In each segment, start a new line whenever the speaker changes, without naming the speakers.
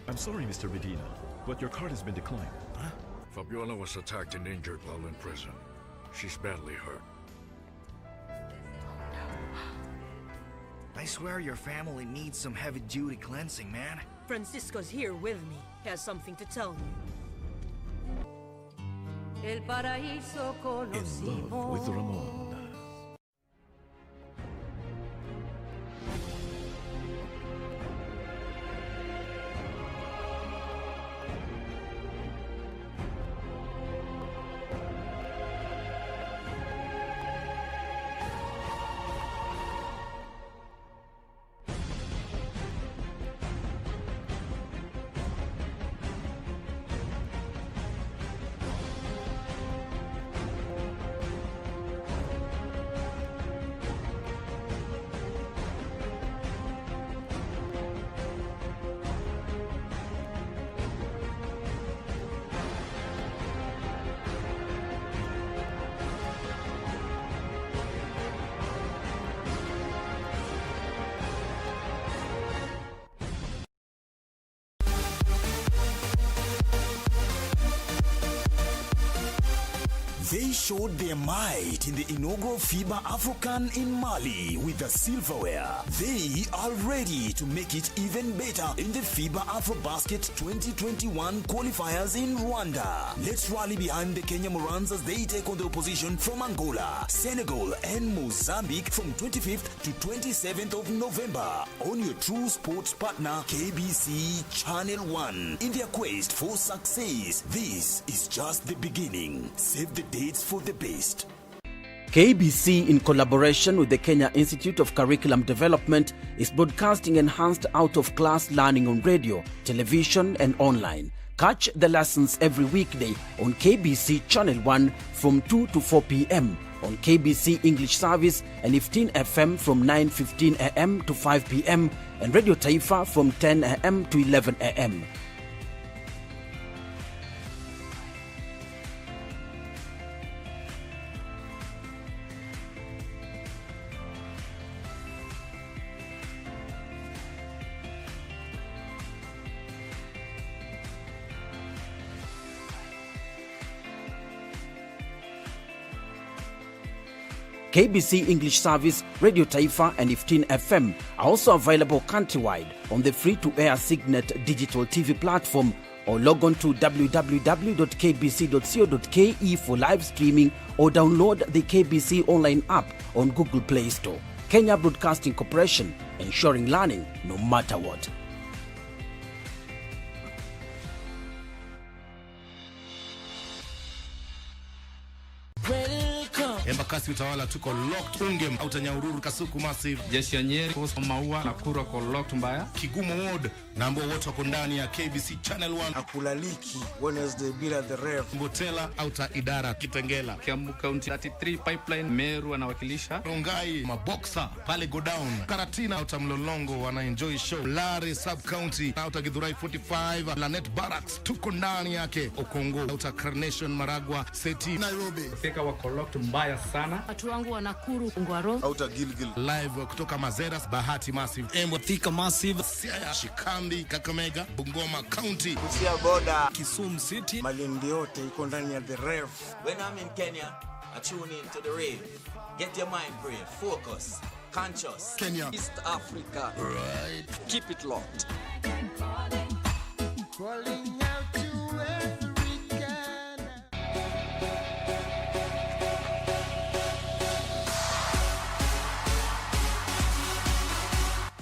I'm sorry, Mr. Medina, but your card has been declined.
Huh? Fabiola was attacked and injured while in prison. She's badly hurt.
I swear your family needs some heavy-duty cleansing, man.
Francisco's here with me. He has something to tell me.
In love with Ramon.
They showed their might in the inaugural FIBA African in Mali with the silverware. They are ready to make it even better in the FIBA AfroBasket 2021 qualifiers in Rwanda. Let's rally behind the Kenya Morans as they take on the opposition from Angola, Senegal, and Mozambique from 25th to 27th of November on your true sports partner KBC Channel 1. In their quest for success, this is just the beginning. Save the dates for the best.
KBC, in collaboration with the Kenya Institute of Curriculum Development, is broadcasting enhanced out-of-class learning on radio, television, and online. Catch the lessons every weekday on KBC Channel 1 from 2 to 4 p.m. on KBC English Service and 15 FM from 9:15 a.m. to 5 p.m. and Radio Taifa from 10 a.m. to 11 a.m. KBC English Service, Radio Taifa, and 15 FM are also available countrywide on the free-to-air Signet digital TV platform, or log on to www.kbc.co.ke for live streaming, or download the KBC Online app on Google Play Store. Kenya Broadcasting Corporation, ensuring learning no matter what.
Embakasi Utawala tuko locked. Ungem Utanyahururu Kasuku Massive,
Jeshi ya Nyeri, Maua na Kuru wako locked mbaya.
Kigumo Ward na ambao wote wako ndani ya KBC Channel 1.
Akulaliki Wednesday bila the Rev.
Mbotela Auta Idara Kitengela.
Kiambu County 33 Pipeline Meru anawakilisha.
Rongai Maboksa pale go down. Karatina Auta Mlolongo wana enjoy show. Lare Sub County Auta Githurai 45. Lanet Barracks tuko ndani yake. Okongo Auta Carnation Maragwa Seti Nairobi.
Fika wako locked mbaya sana.
Watu wangu wa Nakuru Ngwaro.
Auta Gilgil live kutoka Mazeras Bahati Massive. Embo Thika Massive. Siaya Shikambi Kakamega Bungoma County.
Kusia Boda
Kisumu City.
Malindi yote iko ndani ya the Rev.
When I'm in Kenya, I tune in to the rave. Get your mind brave, focus, conscious.
Kenya,
East Africa.
Right.
Keep it locked.
Calling out to every Ghana.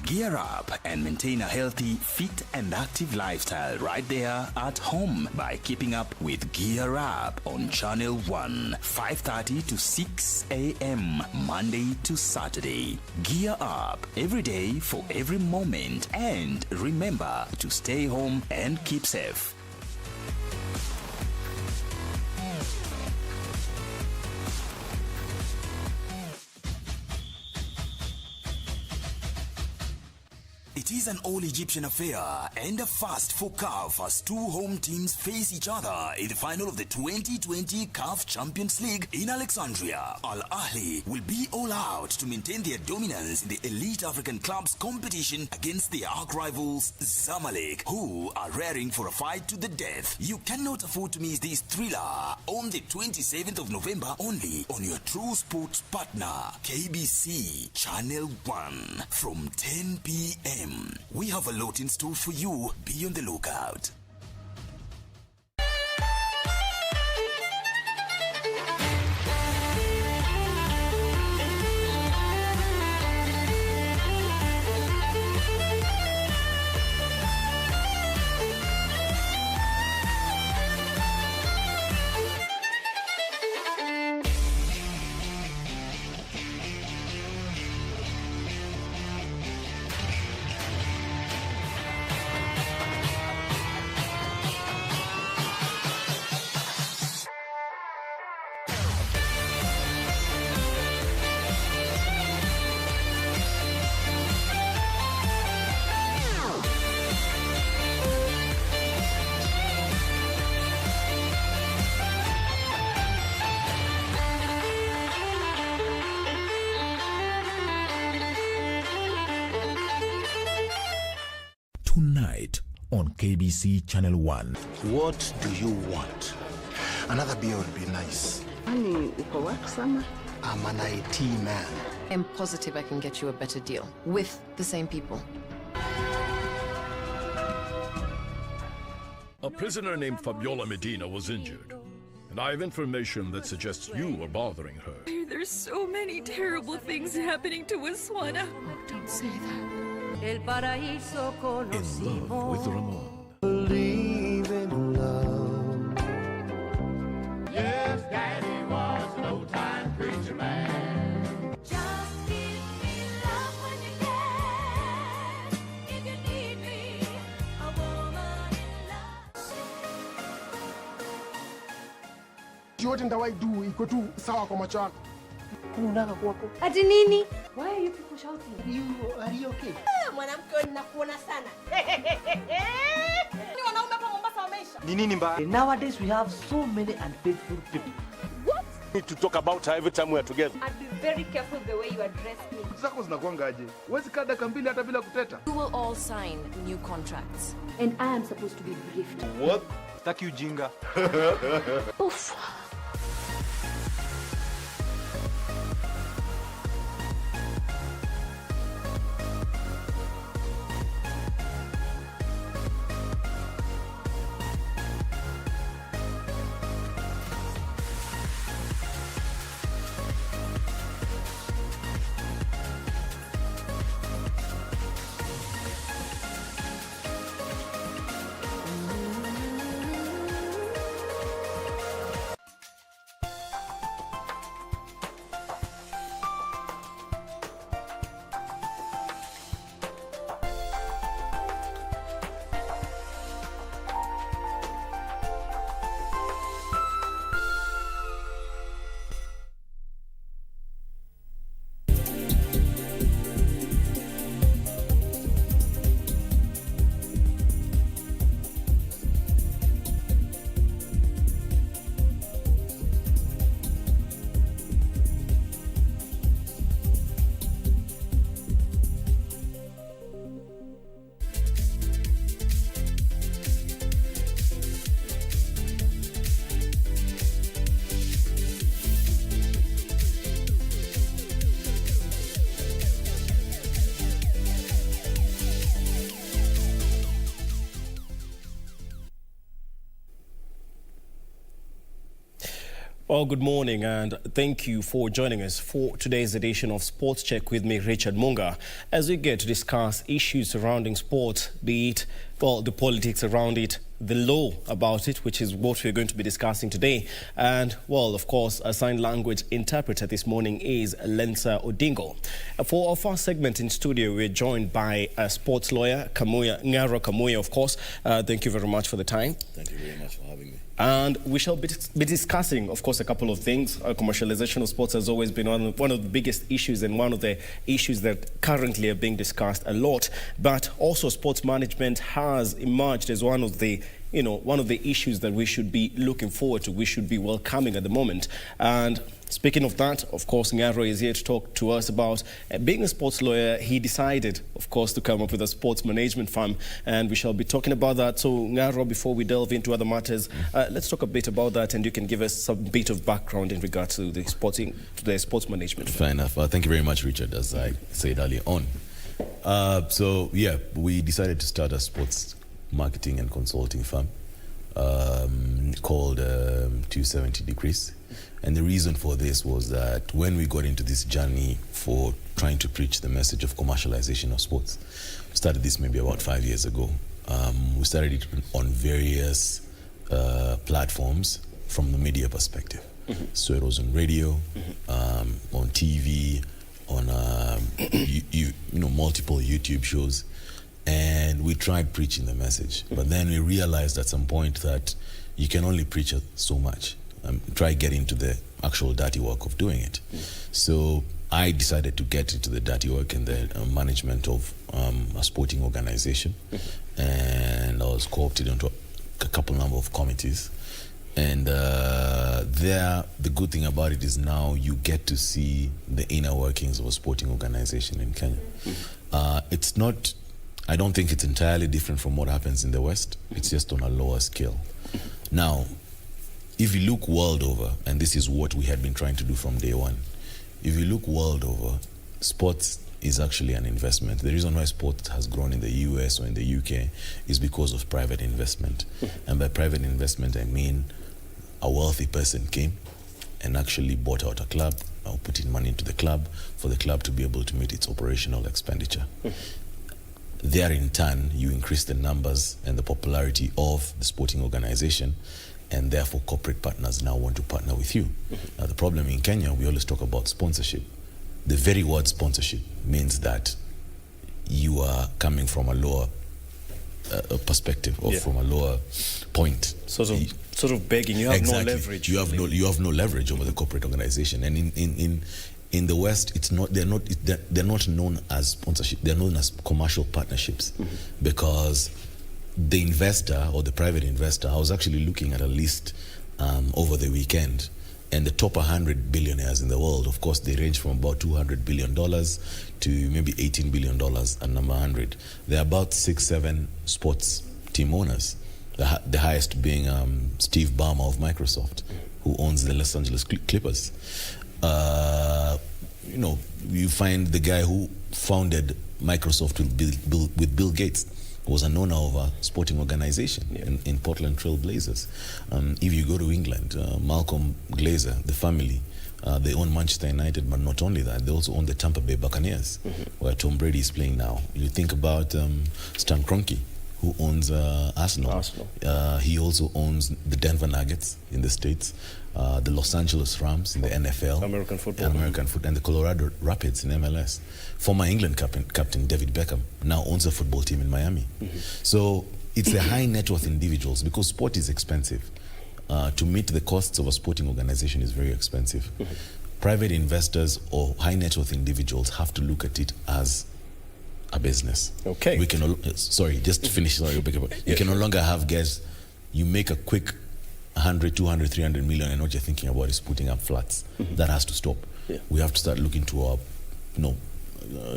Gear up and maintain a healthy, fit and active lifestyle right there at home by keeping up with Gear Up on Channel 1, 5:30 to 6 a.m. Monday to Saturday. Gear Up every day for every moment, and remember to stay home and keep safe. It is an all-Egyptian affair and a first for CAF as two home teams face each other in the final of the 2020 CAF Champions League in Alexandria. Al Ahly will be all out to maintain their dominance in the elite African clubs competition against their arch rivals Zamalek, who are raring for a fight to the death. You cannot afford to miss this thriller on the 27th of November only on your True Sports partner, KBC Channel 1 from 10 p.m. We have a lot in store for you. Be on the lookout.
Tonight on KBC Channel 1.
What do you want? Another beer would be nice. I'm an IT man.
I'm positive I can get you a better deal with the same people.
A prisoner named Fabiola Medina was injured, and I have information that suggests you are bothering her.
There's so many terrible things happening to Aswana.
Oh, don't say that.
In love with Ramon.
Believe in love.
Yes, Daddy was an old-time preacher man.
Just give me love when you can. If you need me, a woman in love.
Yote ndawaidu iko tu sawa kwa macho yako.
Unataka kuwako?
Ati nini? Why are you people shouting?
Are you okay?
Mwanamke ninakuona sana. Ni wanaume hapa Mombasa wameisha.
Ni nini mbaya? Nowadays we have so many unfaithful people.
What?
We need to talk about her every time we are together.
And be very careful the way you address me.
Zako zinakuangaje? Huwezi kaa dakika mbili hata bila kuteta.
You will all sign new contracts.
And I am supposed to be briefed.
What? Taki ujinga.
Oof.
Well, good morning and thank you for joining us for today's edition of Sports Check with me, Richard Munga, as we get to discuss issues surrounding sport, be it, well, the politics around it, the law about it, which is what we're going to be discussing today. And, well, of course, a sign language interpreter this morning is Lensa Odingo. For our first segment in studio, we're joined by a sports lawyer, Ngaro Kamuya, of course. Thank you very much for the time.
Thank you very much for having me.
And we shall be discussing, of course, a couple of things. Commercialization of sports has always been one of the biggest issues and one of the issues that currently are being discussed a lot. But also sports management has emerged as one of the issues that we should be looking forward to, we should be welcoming at the moment. And speaking of that, of course, Ngaro is here to talk to us about being a sports lawyer. He decided, of course, to come up with a sports management firm, and we shall be talking about that. So, Ngaro, before we delve into other matters, let's talk a bit about that, and you can give us some bit of background in regards to the sports management firm.
Fair enough. Thank you very much, Richard, as I said earlier on. So, yeah, we decided to start a sports marketing and consulting firm called 270 Degrees. And the reason for this was that when we got into this journey for trying to preach the message of commercialization of sports, we started this maybe about 5 years ago. We started it on various platforms from the media perspective. So it was on radio, on TV, on multiple YouTube shows. And we tried preaching the message, but then we realized at some point that you can only preach so much. Try getting into the actual dirty work of doing it. So I decided to get into the dirty work and the management of a sporting organization, and I was co-opted into a couple number of committees. And the good thing about it is now you get to see the inner workings of a sporting organization in Kenya. It's not. I don't think it's entirely different from what happens in the West. It's just on a lower scale. Now, if you look world over, and this is what we had been trying to do from day one, if you look world over, sports is actually an investment. The reason why sport has grown in the US or in the UK is because of private investment. And by private investment, I mean a wealthy person came and actually bought out a club, or put in money into the club for the club to be able to meet its operational expenditure. There, in turn, you increase the numbers and the popularity of the sporting organization, and therefore corporate partners now want to partner with you. Now, the problem in Kenya, we always talk about sponsorship. The very word sponsorship means that you are coming from a lower perspective, or from a lower point.
Sort of begging. You have no leverage.
You have no leverage over the corporate organization, and in the West, it's not. They're not known as sponsorship. They're known as commercial partnerships, because the investor or the private investor. I was actually looking at a list over the weekend, and the top 100 billionaires in the world. Of course, they range from about $200 billion to maybe $18 billion at number 100. There are about 6-7 sports team owners. The highest being Steve Ballmer of Microsoft, who owns the Los Angeles Clippers. You find the guy who founded Microsoft with Bill Gates was an owner of a sporting organization in Portland Trail Blazers. If you go to England, Malcolm Glazer, the family, they own Manchester United, but not only that, they also own the Tampa Bay Buccaneers, where Tom Brady is playing now. You think about Stan Kroenke, who owns Arsenal. He also owns the Denver Nuggets in the States, the Los Angeles Rams in the NFL,
American football,
and the Colorado Rapids in MLS. Former England captain David Beckham now owns a football team in Miami. So it's the high net worth individuals, because sport is expensive. To meet the costs of a sporting organization is very expensive. Private investors or high net worth individuals have to look at it as a business.
Okay.
We can, sorry, just to finish. Sorry, you can no longer have guests. You make a quick 100, 200, 300 million, and what you're thinking about is putting up flats. That has to stop. We have to start looking to our,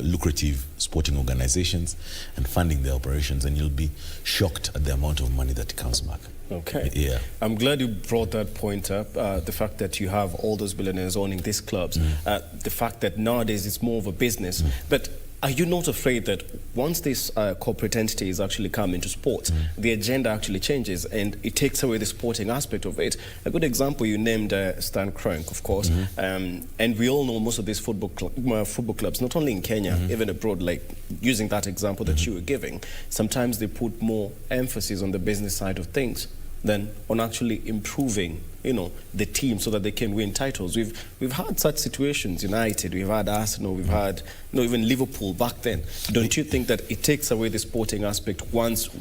lucrative sporting organizations and funding their operations, and you'll be shocked at the amount of money that comes back.
Okay.
Yeah.
I'm glad you brought that point up, the fact that you have all those billionaires owning these clubs, the fact that nowadays it's more of a business. But are you not afraid that once these corporate entities actually come into sports, the agenda actually changes and it takes away the sporting aspect of it? A good example, you named Stan Kroenke, of course, and we all know most of these football clubs, not only in Kenya, even abroad, like using that example that you were giving, sometimes they put more emphasis on the business side of things. than on actually improving, the team so that they can win titles. We've had such situations. United, we've had Arsenal, we've had even Liverpool back then. Don't you think that it takes away the sporting aspect once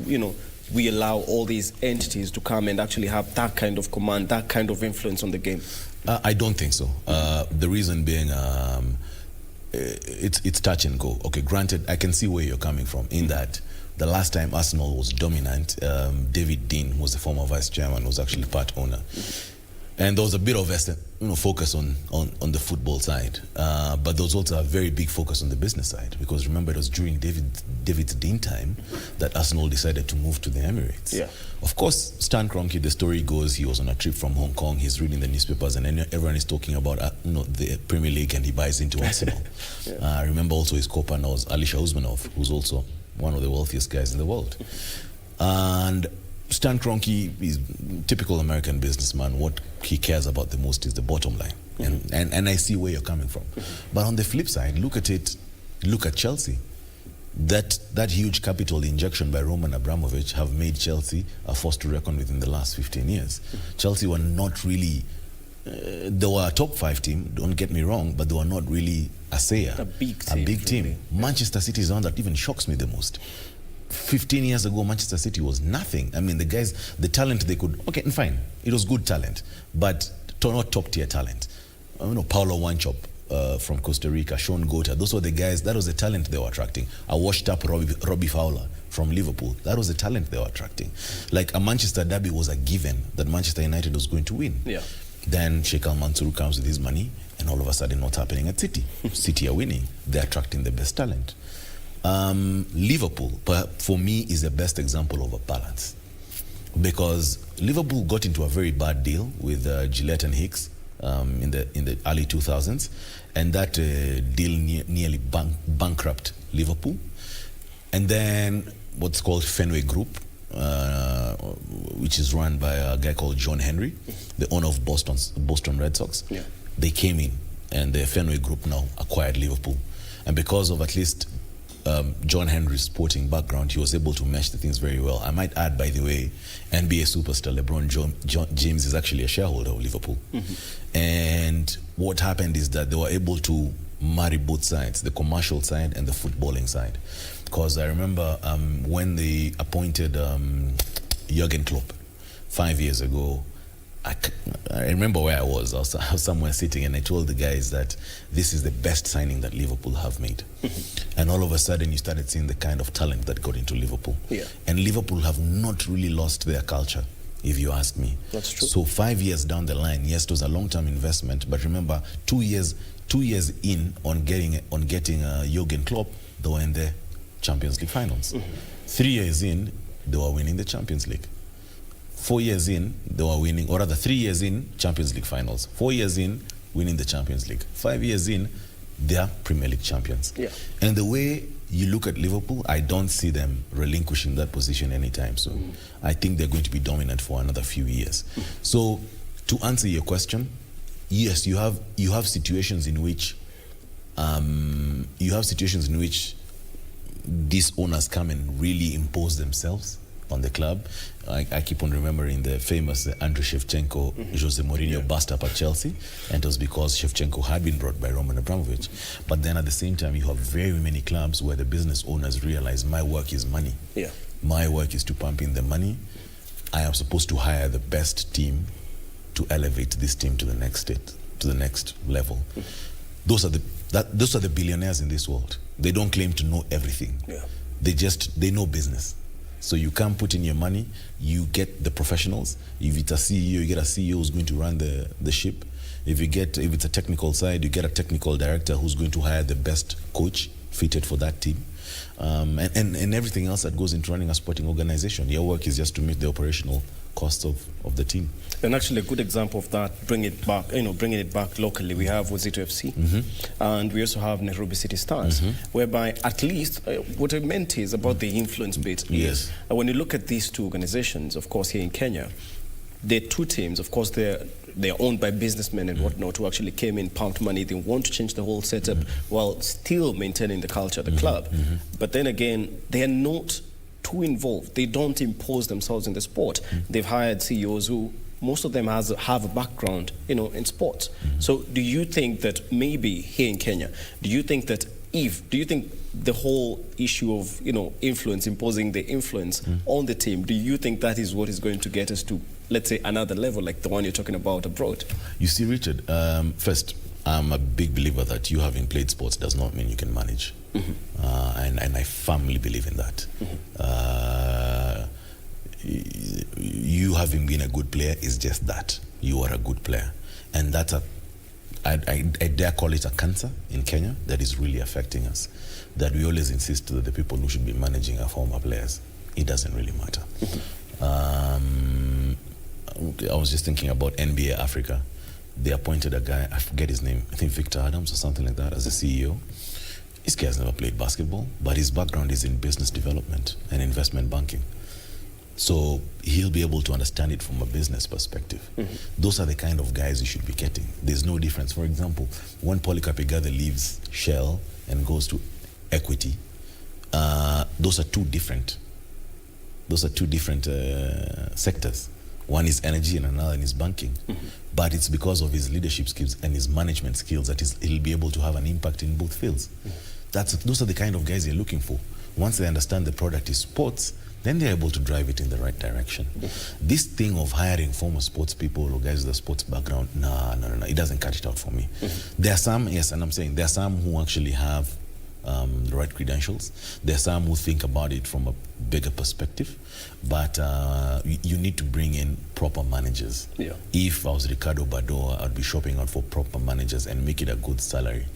we allow all these entities to come and actually have that kind of command, that kind of influence on the game?
I don't think so. The reason being, it's touch and go. Okay, granted, I can see where you're coming from in that the last time Arsenal was dominant, David Dean, who was the former vice chairman, was actually part owner. And there was a bit of focus on the football side. But there was also a very big focus on the business side, because remember, it was during David Dean time that Arsenal decided to move to the Emirates.
Yeah.
Of course, Stan Kroenke, the story goes, he was on a trip from Hong Kong, he's reading the newspapers, and then everyone is talking about the Premier League, and he buys into Arsenal. I remember also his co-partner was Alisher Usmanov, who's also one of the wealthiest guys in the world. And Stan Kroenke is typical American businessman. What he cares about the most is the bottom line. And I see where you're coming from. But on the flip side, look at Chelsea. That huge capital injection by Roman Abramovich have made Chelsea a force to reckon with in the last 15 years. Chelsea were not really, they were a top 5 team, don't get me wrong, but they were not really a sayer.
A big team.
Really. Manchester City is the one that even shocks me the most. 15 years ago, Manchester City was nothing. I mean, the guys, the talent they could, okay, fine, it was good talent, but not top-tier talent. Paulo Wanchop from Costa Rica, Sean Gota, those were the guys, that was the talent they were attracting. A washed-up Robbie Fowler from Liverpool, that was the talent they were attracting. Like a Manchester derby was a given that Manchester United was going to win.
Yeah.
Then Sheikh Al Mansour comes with his money, and all of a sudden, what's happening at City? City are winning. They're attracting the best talent. Liverpool, for me, is the best example of a balance, because Liverpool got into a very bad deal with Gillette and Hicks in the early 2000s, and that deal nearly bankrupt Liverpool. And then what's called Fenway Group, which is run by a guy called John Henry, the owner of Boston Red Sox.
Yeah.
They came in, and the Fenway Group now acquired Liverpool, and because of at least John Henry's sporting background, he was able to mesh the things very well. I might add, by the way, NBA superstar LeBron James is actually a shareholder of Liverpool. And what happened is that they were able to marry both sides, the commercial side and the footballing side. Because I remember when they appointed Jurgen Klopp 5 years ago, I remember where I was somewhere sitting, and I told the guys that this is the best signing that Liverpool have made. And all of a sudden you started seeing the kind of talent that got into Liverpool.
Yeah.
And Liverpool have not really lost their culture, if you ask me.
That's true.
So 5 years down the line, yes, it was a long-term investment, but remember, 2 years in on getting Jurgen Klopp, they were in the Champions League finals. 3 years in, they were winning the Champions League. 4 years in, they were winning, or rather 3 years in, Champions League finals. 4 years in, winning the Champions League. 5 years in, they are Premier League champions.
Yeah.
And the way you look at Liverpool, I don't see them relinquishing that position anytime soon. I think they're going to be dominant for another few years. So, to answer your question, yes, you have situations in which these owners come and really impose themselves on the club. I keep on remembering the famous Andriy Shevchenko, Jose Mourinho bust up at Chelsea, and it was because Shevchenko had been brought by Roman Abramovich. But then at the same time, you have very many clubs where the business owners realize my work is money.
Yeah.
My work is to pump in the money. I am supposed to hire the best team to elevate this team to the next level. Those are the billionaires in this world. They don't claim to know everything.
Yeah.
They know business. So you come put in your money, you get the professionals. If it's a CEO, you get a CEO who's going to run the ship. If it's a technical side, you get a technical director who's going to hire the best coach fitted for that team. And everything else that goes into running a sporting organization. Your work is just to meet the operational costs of the team.
And actually a good example of that, bringing it back locally, we have Wazito FC, and we also have Nairobi City Stars, whereby at least what I meant is about the influence bit.
Yes.
When you look at these two organizations, of course, here in Kenya, they're two teams. Of course, they're owned by businessmen and whatnot who actually came in, pumped money. They want to change the whole setup while still maintaining the culture of the club. But then again, they are not too involved. They don't impose themselves in the sport. They've hired CEOs who, most of them have a background, in sports. So do you think that maybe here in Kenya, do you think the whole issue of, influence, imposing the influence on the team, do you think that is what is going to get us to, let's say, another level like the one you're talking about abroad?
You see, Richard, first, I'm a big believer that you having played sports does not mean you can manage. And I firmly believe in that. You having been a good player is just that. You are a good player. And that's I dare call it a cancer in Kenya that is really affecting us. That we always insist that the people who should be managing are former players. It doesn't really matter. I was just thinking about NBA Africa. They appointed a guy, I forget his name, I think Victor Adams or something like that, as a CEO. This guy has never played basketball, but his background is in business development and investment banking. So he'll be able to understand it from a business perspective. Those are the kind of guys you should be getting. There's no difference. For example, when Polycarp Igathe leaves Shell and goes to Equity, those are two different sectors. One is energy and another is banking. But it's because of his leadership skills and his management skills that he'll be able to have an impact in both fields. Those are the kind of guys you're looking for. Once they understand the product is sports, then they're able to drive it in the right direction. This thing of hiring former sports people or guys with a sports background, no, it doesn't cut it out for me. There are some, yes, and I'm saying there are some who actually have the right credentials. There are some who think about it from a bigger perspective, but you need to bring in proper managers. If I was Ricardo Badoa, I'd be shopping out for proper managers and make it a good salary.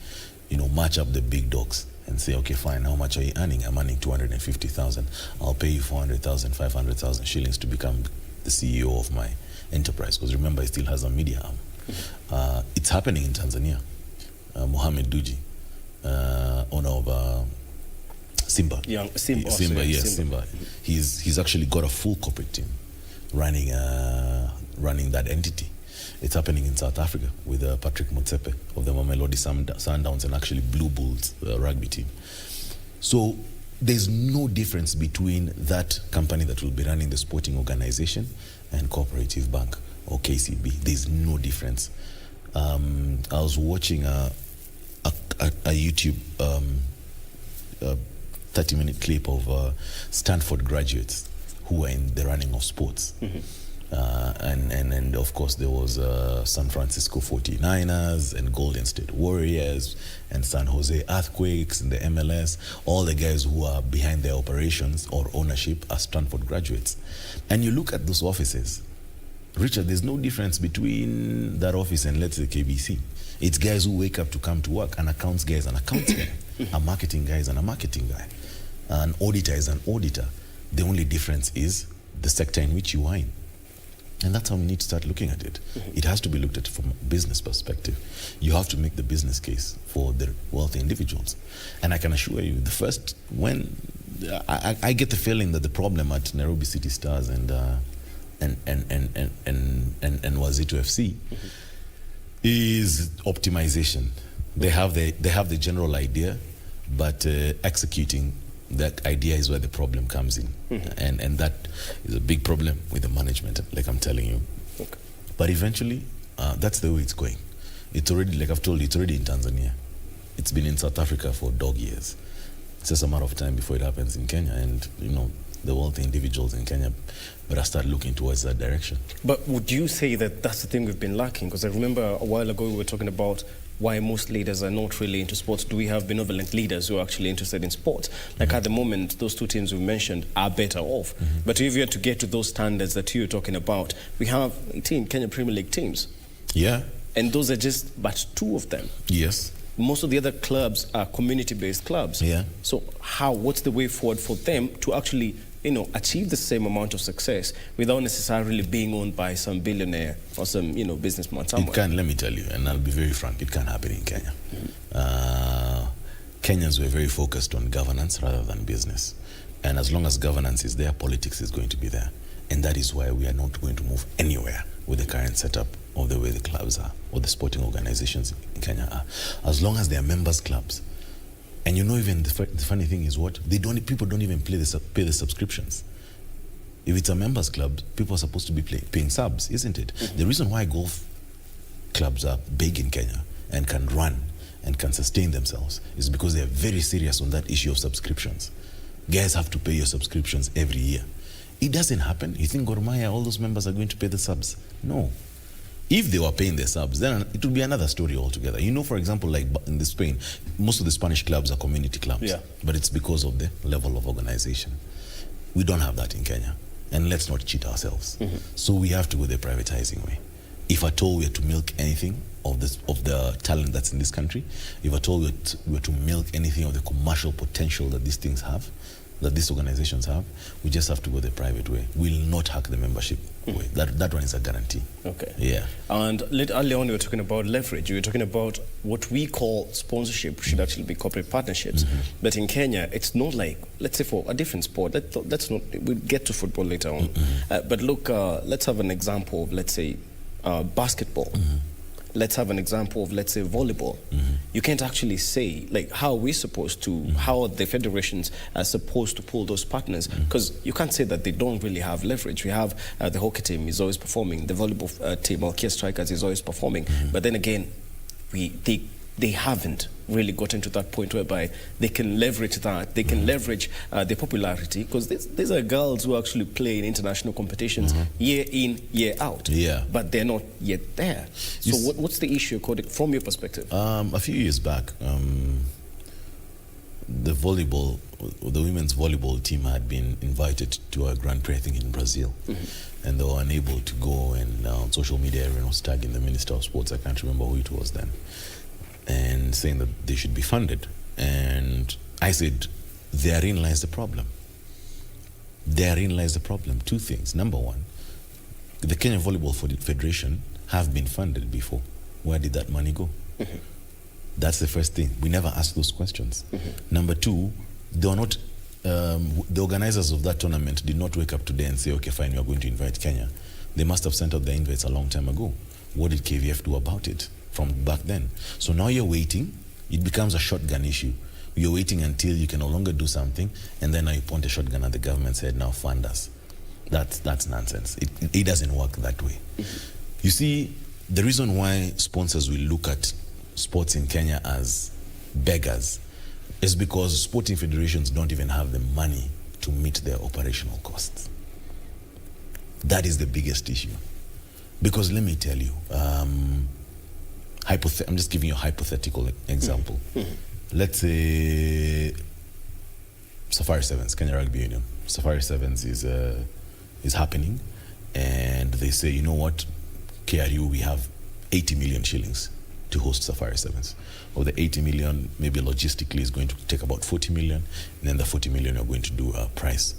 Match up the big dogs and say, okay, fine, how much are you earning? I'm earning 250,000. I'll pay you 400,000, 500,000 shillings to become the CEO of my enterprise. Because remember, he still has a media arm. It's happening in Tanzania. Mohamed Duji, owner of Simba. Simba. He's actually got a full corporate team running that entity. It's happening in South Africa with Patrick Motsepe of the Mamelodi Sundowns and actually Blue Bulls rugby team. So there's no difference between that company that will be running the sporting organization and Cooperative Bank or KCB. There's no difference. I was watching a YouTube 30-minute clip of Stanford graduates who are in the running of sports. And of course there was San Francisco 49ers and Golden State Warriors and San Jose Earthquakes and the MLS. All the guys who are behind their operations or ownership are Stanford graduates. And you look at those offices, Richard, there's no difference between that office and, let's say, KBC. It's guys who wake up to come to work. An accounts guy is an accounts guy. A marketing guy is a marketing guy. An auditor is an auditor. The only difference is the sector in which you are in. And that's how we need to start looking at it. It has to be looked at from a business perspective. You have to make the business case for the wealthy individuals. And I can assure you, I get the feeling that the problem at Nairobi City Stars and Wazito FC is optimization. They have the general idea, but executing that idea is where the problem comes in. And that is a big problem with the management, like I'm telling you. But eventually, that's the way it's going. It's already, like I've told you, it's already in Tanzania. It's been in South Africa for dog years. It's just a matter of time before it happens in Kenya. And, the wealthy individuals in Kenya better start looking towards that direction. But would you say that that's the thing we've been lacking? Because I remember a while ago we were talking about why most leaders are not really into sports. Do we have benevolent leaders who are actually interested in sports? Like at the moment, those two teams we mentioned are better off. But if you had to get to those standards that you're talking about, we have 18 Kenya Premier League teams. Yeah. And those are just but two of them. Yes. Most of the other clubs are community-based clubs. Yeah. So what's the way forward for them to actually achieve the same amount of success without necessarily being owned by some billionaire or some, businessman somewhere? It can, let me tell you, and I'll be very frank, it can happen in Kenya. Kenyans were very focused on governance rather than business. And as long as governance is there, politics is going to be there. And that is why we are not going to move anywhere with the current setup of the way the clubs are or the sporting organizations in Kenya are. As long as they are members clubs And you know, even the funny thing is what? People don't even pay the subscriptions. If it's a members club, people are supposed to be paying subs, isn't it? The reason why golf clubs are big in Kenya and can run and can sustain themselves is because they are very serious on that issue of subscriptions. Guys have to pay your subscriptions every year. It doesn't happen. You think Gor Mahia, all those members are going to pay the subs? No. If they were paying their subs, then it would be another story altogether. You know, for example, like in Spain, most of the Spanish clubs are community clubs. Yeah. But it's because of the level of organization. We don't have that in Kenya. And let's not cheat ourselves. So we have to go the privatizing way. If at all we are to milk anything of the talent that's in this country, if at all we were to milk anything of the commercial potential that these things have, that these organizations have, we just have to go the private way. We'll not hack the membership way. That one is a guarantee. Okay. Yeah.
And earlier on, we were talking about leverage. We were talking about what we call sponsorship should actually be corporate partnerships. But in Kenya, it's not like, let's say for a different sport, let's not, we'll get to football later on. But look, let's have an example of, let's say, basketball. Let's have an example of, let's say, volleyball. You can't actually say, like, how are we supposed to, how are the federations are supposed to pull those partners? Because you can't say that they don't really have leverage. We have the hockey team is always performing, the volleyball team, Alkia Strikers, is always performing. But then again, they haven't really gotten to that point whereby they can leverage that, they can leverage their popularity, because these are girls who actually play in international competitions year in, year out. Yeah. But they're not yet there. So what's the issue from your perspective?
A few years back, the women's volleyball team had been invited to a Grand Prix, I think, in Brazil. And they were unable to go, and on social media everyone was tagging the Minister of Sports, I can't remember who it was then, and saying that they should be funded. And I said, therein lies the problem. Therein lies the problem. Two things. Number one, the Kenya Volleyball Federation have been funded before. Where did that money go? That's the first thing. We never ask those questions. Number two, they are not, the organizers of that tournament did not wake up today and say, okay, fine, we are going to invite Kenya. They must have sent out the invites a long time ago. What did KVF do about it from back then? So now you're waiting. It becomes a shotgun issue. You're waiting until you can no longer do something, and then now you point a shotgun at the government's head, now fund us. That's nonsense. It doesn't work that way. You see, the reason why sponsors will look at sports in Kenya as beggars is because sporting federations don't even have the money to meet their operational costs. That is the biggest issue. Because let me tell you, I'm just giving you a hypothetical example. Let's say Safari Sevens, Kenya Rugby Union. Safari Sevens is happening, and they say, you know what, KRU, we have 80 million shillings to host Safari Sevens. Of the 80 million, maybe logistically is going to take about 40 million, and then the 40 million are going to do prize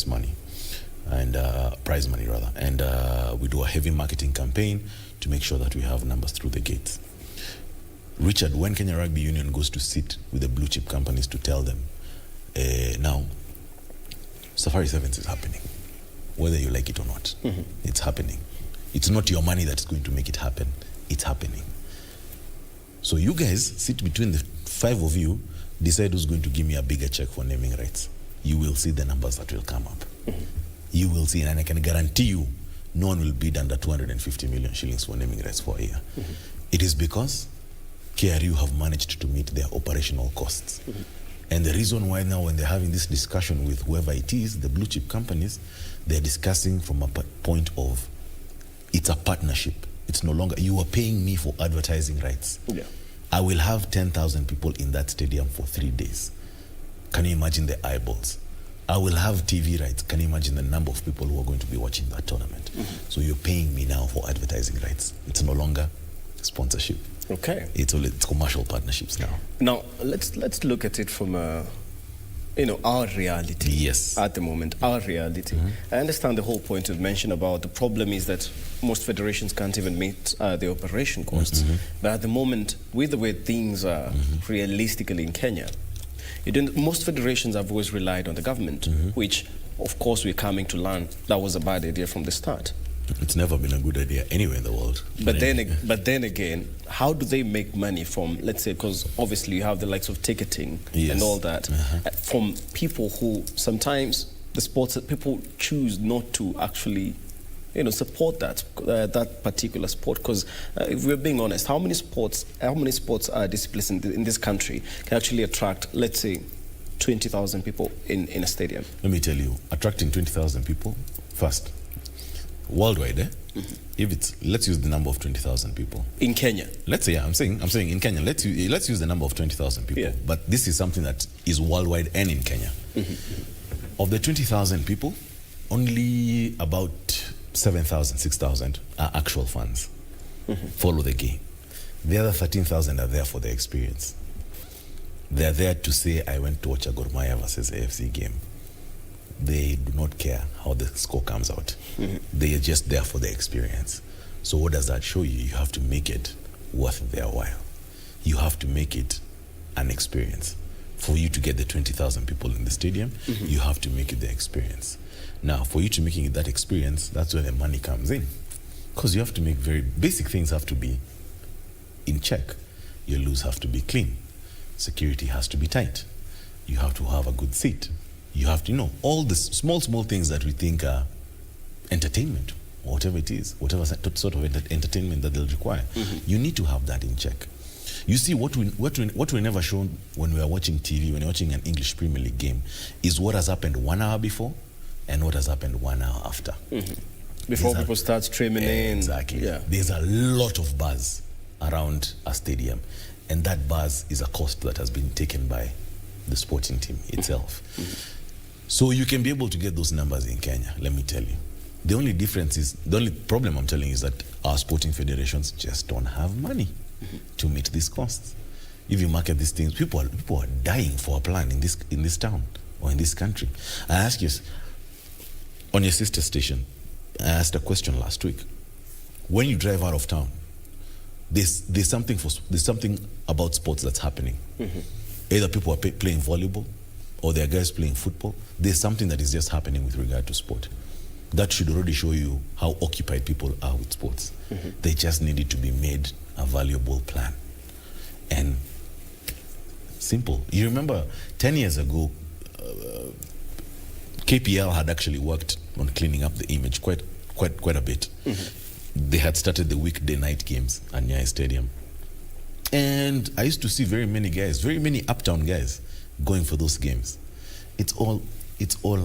money, and prize money rather. And we do a heavy marketing campaign to make sure that we have numbers through the gates. Richard, when Kenya Rugby Union goes to sit with the blue chip companies to tell them, now, Safari Sevens is happening, whether you like it or not, it's happening. It's not your money that's going to make it happen, it's happening. So you guys sit between the five of you, decide who's going to give me a bigger check for naming rights. You will see the numbers that will come up. You will see, and I can guarantee you, no one will bid under 250 million shillings for naming rights for a year. It is because KRU have managed to meet their operational costs. And the reason why now, when they're having this discussion with whoever it is, the blue chip companies, they're discussing from a point of, it's a partnership. It's no longer, you are paying me for advertising rights. I will have 10,000 people in that stadium for 3 days. Can you imagine the eyeballs? I will have TV rights. Can you imagine the number of people who are going to be watching that tournament? So you're paying me now for advertising rights. It's no longer sponsorship.
Okay.
It's commercial partnerships now.
Now, let's look at it from our reality.
Yes.
At the moment, our reality. I understand the whole point you've mentioned about the problem is that most federations can't even meet the operation costs. But at the moment, with the way things are realistically in Kenya, most federations have always relied on the government, which, of course, we're coming to learn that was a bad idea from the start.
It's never been a good idea anywhere in the world.
But then again, how do they make money from, let's say, because obviously you have the likes of ticketing and all that, from people who sometimes the sports that people choose not to actually, support that particular sport? Because if we're being honest, how many sports disciplines in this country can actually attract, let's say, 20,000 people in a stadium?
Let me tell you, attracting 20,000 people, first, worldwide, if it's, let's use the number of 20,000 people
in Kenya.
Let's say, I'm saying in Kenya. Let's use the number of 20,000 people. But this is something that is worldwide and in Kenya. Of the 20,000 people, only about 7,000, 6,000 are actual fans. Follow the game. The other 13,000 are there for the experience. They're there to say, I went to watch a Gor Mahia versus AFC game. They do not care how the score comes out. They are just there for the experience. So what does that show you? You have to make it worth their while. You have to make it an experience. For you to get the 20,000 people in the stadium, you have to make it the experience. Now, for you to making it that experience, that's where the money comes in. Because you have to make very basic things have to be in check. Your loos have to be clean. Security has to be tight. You have to have a good seat. You have to all the small things that we think are entertainment, or whatever it is, whatever sort of entertainment that they'll require. You need to have that in check. You see, what we never shown when we are watching TV, when you're watching an English Premier League game, is what has happened 1 hour before and what has happened 1 hour after.
Before people start streaming in.
Exactly. Yeah. There's a lot of buzz around a stadium, and that buzz is a cost that has been taken by the sporting team itself. So you can be able to get those numbers in Kenya, let me tell you. The only difference is, the only problem I'm telling you is that our sporting federations just don't have money to meet these costs. If you market these things, people are dying for a plan in this town or in this country. I ask you, on your sister station, I asked a question last week. When you drive out of town, there's something about sports that's happening. Either people are playing volleyball, or there are guys playing football. There's something that is just happening with regard to sport. That should already show you how occupied people are with sports. They just needed to be made a valuable plan. And simple. You remember 10 years ago, KPL had actually worked on cleaning up the image quite a bit. They had started the weekday night games at Nyayo Stadium. And I used to see very many uptown guys going for those games. It's all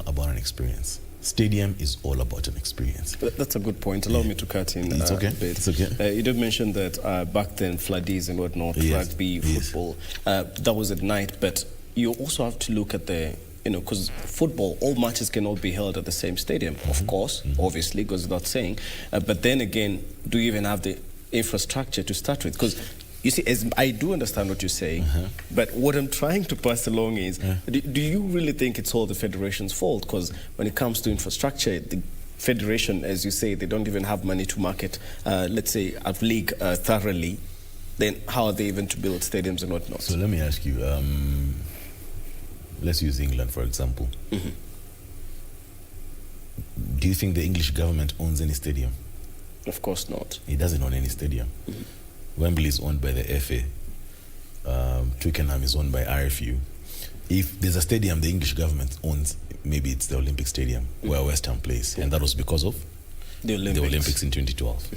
about an experience. Stadium is all about an experience.
That's a good point. Allow me to cut in
it's okay.
a bit.
It's okay.
You did mention that back then, floodies and whatnot, rugby, football, that was at night. But you also have to look at the, because football, all matches cannot be held at the same stadium, of course, obviously, goes without saying. But then again, do you even have the infrastructure to start with? Because you see, as I do understand what you're saying, but what I'm trying to pass along is, do you really think it's all the federation's fault? Because when it comes to infrastructure, the federation, as you say, they don't even have money to market, let's say, a league thoroughly. Then how are they even to build stadiums and whatnot?
So let me ask you, let's use England, for example. Do you think the English government owns any stadium?
Of course not.
It doesn't own any stadium. Wembley is owned by the FA. Twickenham is owned by RFU. If there's a stadium the English government owns, maybe it's the Olympic Stadium where West Ham plays, and that was because of
the
Olympics in 2012.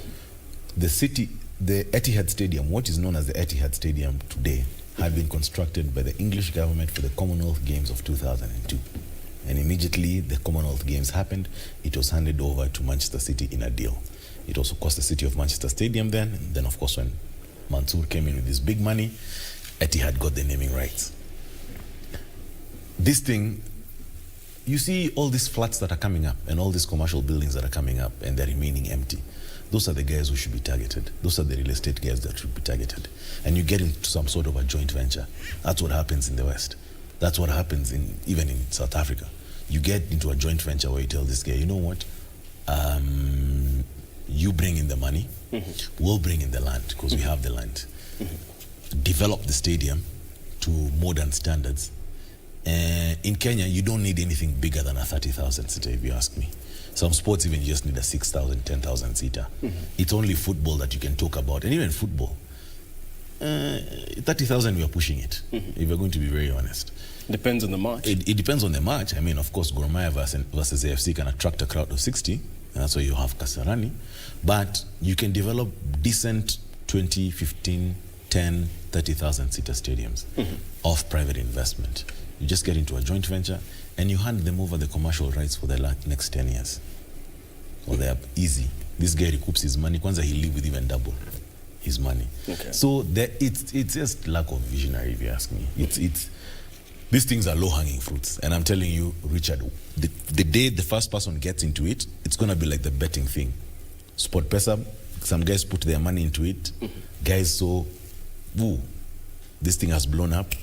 The Etihad Stadium, what is known as the Etihad Stadium today, had been constructed by the English government for the Commonwealth Games of 2002. And immediately the Commonwealth Games happened, it was handed over to Manchester City in a deal. It also cost the city of Manchester Stadium then. And then, of course, when Mansour came in with his big money, Etihad got the naming rights. This thing, you see all these flats that are coming up and all these commercial buildings that are coming up and they're remaining empty. Those are the guys who should be targeted. Those are the real estate guys that should be targeted. And you get into some sort of a joint venture. That's what happens in the West. That's what happens even in South Africa. You get into a joint venture where you tell this guy, you know what? You bring in the money, we'll bring in the land because we have the land. Develop the stadium to modern standards. In Kenya, you don't need anything bigger than a 30,000 seater, if you ask me. Some sports even just need a 6,000, 10,000 seater. It's only football that you can talk about. And even football, 30,000 we are pushing it, if we're going to be very honest.
Depends on the match.
It depends on the match. I mean, of course, Gor Mahia versus AFC can attract a crowd of 60, and that's why you have Kasarani. But you can develop decent 20, 15, 10, 30,000 seater stadiums of private investment. You just get into a joint venture and you hand them over the commercial rights for the next 10 years. So they are easy. This guy recoups his money. Kwanza he live with even double his money.
Okay.
So it's just lack of visionary, if you ask me. These things are low-hanging fruits. And I'm telling you, Richard, the day the first person gets into it, it's going to be like the betting thing. Sport Pesa, some guys put their money into it. Guys saw, woo, this thing has blown up.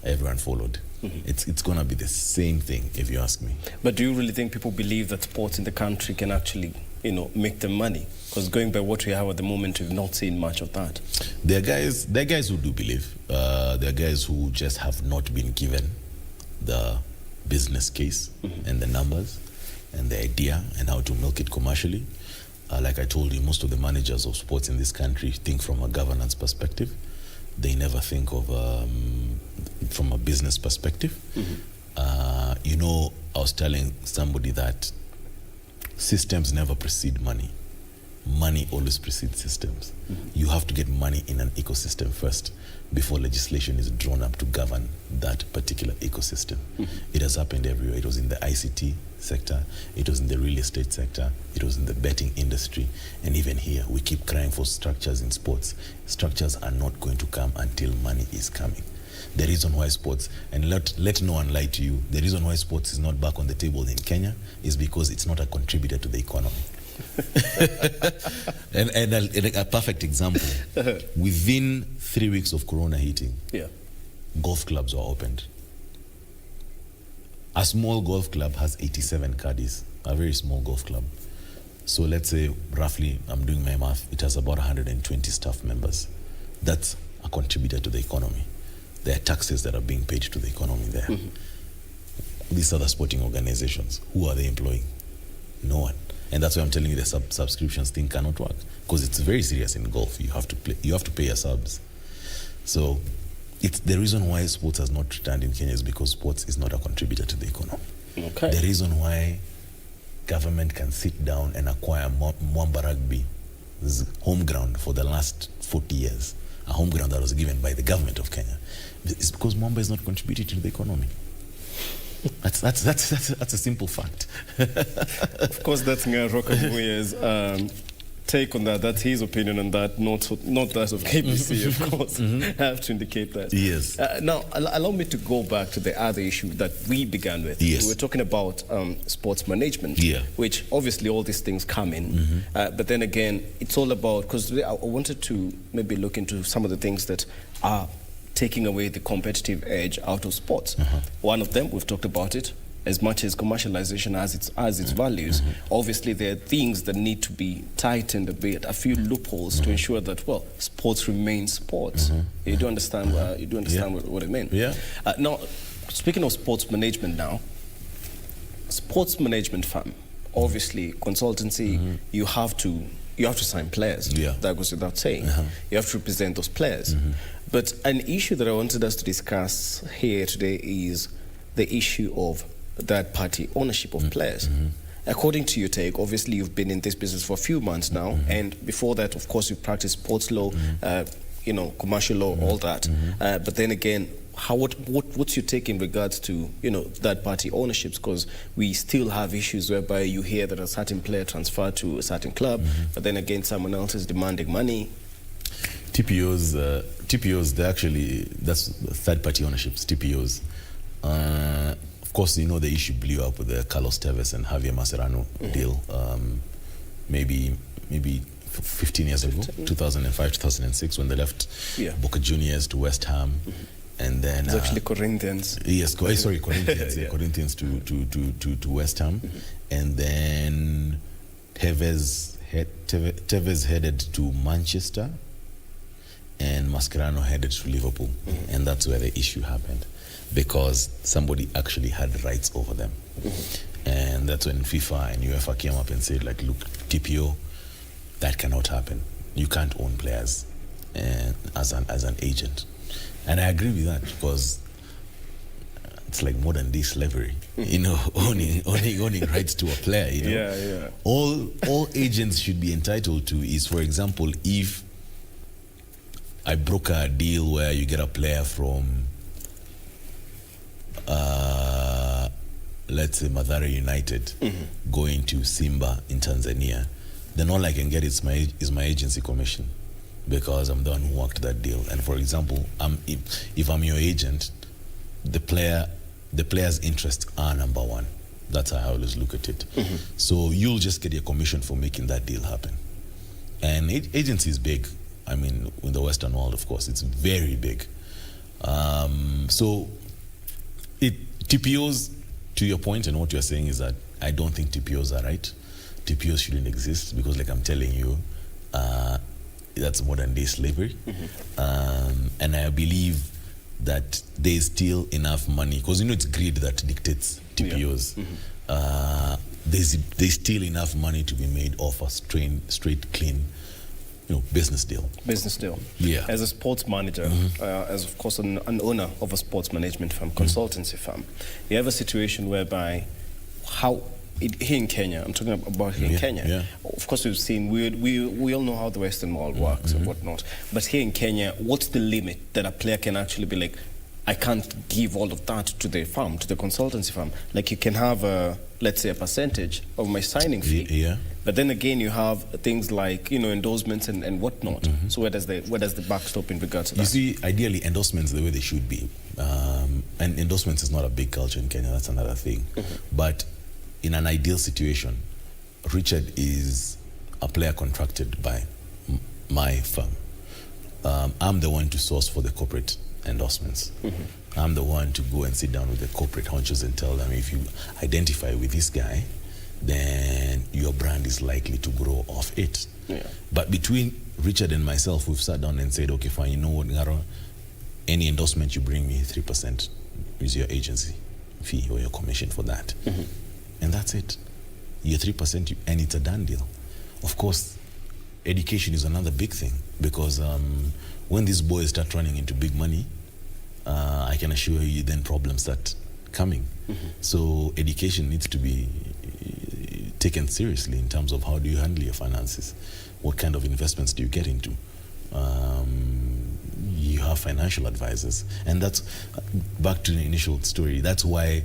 Everyone followed. It's going to be the same thing, if you ask me.
But do you really think people believe that sports in the country can actually, make them money? Because going by what we have at the moment, we've not seen much of that.
There are guys who do believe. There are guys who just have not been given the business case and the numbers and the idea and how to milk it commercially. Like I told you, most of the managers of sports in this country think from a governance perspective. They never think of from a business perspective. I was telling somebody that systems never precede money. Money always precedes systems. You have to get money in an ecosystem first before legislation is drawn up to govern that particular ecosystem. It has happened everywhere. It was in the ICT sector, it was in the real estate sector, it was in the betting industry, and even here we keep crying for structures in sports. Structures are not going to come until money is coming. The reason why sports, and let no one lie to you, the reason why sports is not back on the table in Kenya is because it's not a contributor to the economy. and a perfect example, within 3 weeks of Corona hitting, golf clubs were opened. A small golf club has 87 caddies, a very small golf club. So let's say roughly, I'm doing my math, it has about 120 staff members. That's a contributor to the economy. There are taxes that are being paid to the economy there. These other sporting organizations, who are they employing? No one. And that's why I'm telling you the subscriptions thing cannot work, because it's very serious in golf. You have to pay your subs. So it's the reason why sports has not returned in Kenya is because sports is not a contributor to the economy.
Okay.
The reason why government can sit down and acquire Mwamba Rugby's home ground for the last 40 years, a home ground that was given by the government of Kenya, is because Mwamba is not contributing to the economy. That's a simple fact.
Of course, that's Ngaroka Mbuye's take on that. That's his opinion on that, not that of KBC, of course. I have to indicate that.
Yes.
Now, allow me to go back to the other issue that we began with.
Yes.
We were talking about sports management, which obviously all these things come in. But then again, it's all about, because I wanted to maybe look into some of the things that are taking away the competitive edge out of sports. One of them, we've talked about it, as much as commercialization as its values. Obviously, there are things that need to be tightened a bit, a few loopholes to ensure that, well, sports remain sports. You do understand, what I mean?
Yeah.
Now, speaking of sports management now, sports management firm, obviously, consultancy, you have to sign players. That goes without saying. You have to represent those players. But an issue that I wanted us to discuss here today is the issue of third-party ownership of players. According to your take, obviously you've been in this business for a few months now, and before that, of course, you've practiced sports law, commercial law, all that. But then again, what's your take in regards to third-party ownerships? Because we still have issues whereby you hear that a certain player transferred to a certain club, but then again, someone else is demanding money.
TPOs, that's third-party ownerships, TPOs. Of course, the issue blew up with the Carlos Tevez and Javier Mascherano deal, maybe 15 years ago, 2005, 2006, when they left Boca Juniors to West Ham. And then
it's actually Corinthians.
Yes, Corinthians. Corinthians to West Ham. And then Tevez headed to Manchester, and Mascherano headed to Liverpool. And that's where the issue happened, because somebody actually had rights over them. And that's when FIFA and UEFA came up and said, like, look, TPO, that cannot happen. You can't own players as an agent. And I agree with that, because it's like modern day slavery, you know, owning rights to a player, you know.
Yeah.
All agents should be entitled to is, for example, if I broker a deal where you get a player from let's say Mathare United going to Simba in Tanzania, then all I can get is my agency commission, because I'm the one who worked that deal. And for example, if I'm your agent, the player's interests are number one. That's how I always look at it. So you'll just get your commission for making that deal happen. And agency is big. I mean, in the Western world, of course, it's very big. So TPOs, to your point, and what you're saying is that I don't think TPOs are right. TPOs shouldn't exist, because, like I'm telling you, that's modern day slavery. And I believe that there's still enough money, because you know it's greed that dictates TPOs. There's still enough money to be made off a straight, clean, you know, business deal. Yeah.
As a sports manager, as of course an owner of a sports management firm, consultancy firm, you have a situation whereby here in Kenya, I'm talking about here in Kenya. Of course, we've seen, we all know how the Western world works and whatnot. But here in Kenya, what's the limit that a player can actually be like, I can't give all of that to the firm, to the consultancy firm. Like, you can have let's say a percentage of my signing fee. But then again, you have things like, you know, endorsements and whatnot. So where does the buck stop in regards to that?
You see, ideally, endorsements the way they should be. And endorsements is not a big culture in Kenya. That's another thing. But in an ideal situation, Richard is a player contracted by my firm. I'm the one to source for the corporate endorsements. I'm the one to go and sit down with the corporate honchos and tell them, if you identify with this guy, then your brand is likely to grow off it. But between Richard and myself, we've sat down and said, okay, fine, you know what, Ngaro, any endorsement you bring me, 3% is your agency fee or your commission for that. And that's it. Your 3%, and it's a done deal. Of course, education is another big thing, because when these boys start running into big money, I can assure you then problems start coming. So education needs to be taken seriously in terms of how do you handle your finances, what kind of investments do you get into. You have financial advisors, and that's back to the initial story. That's why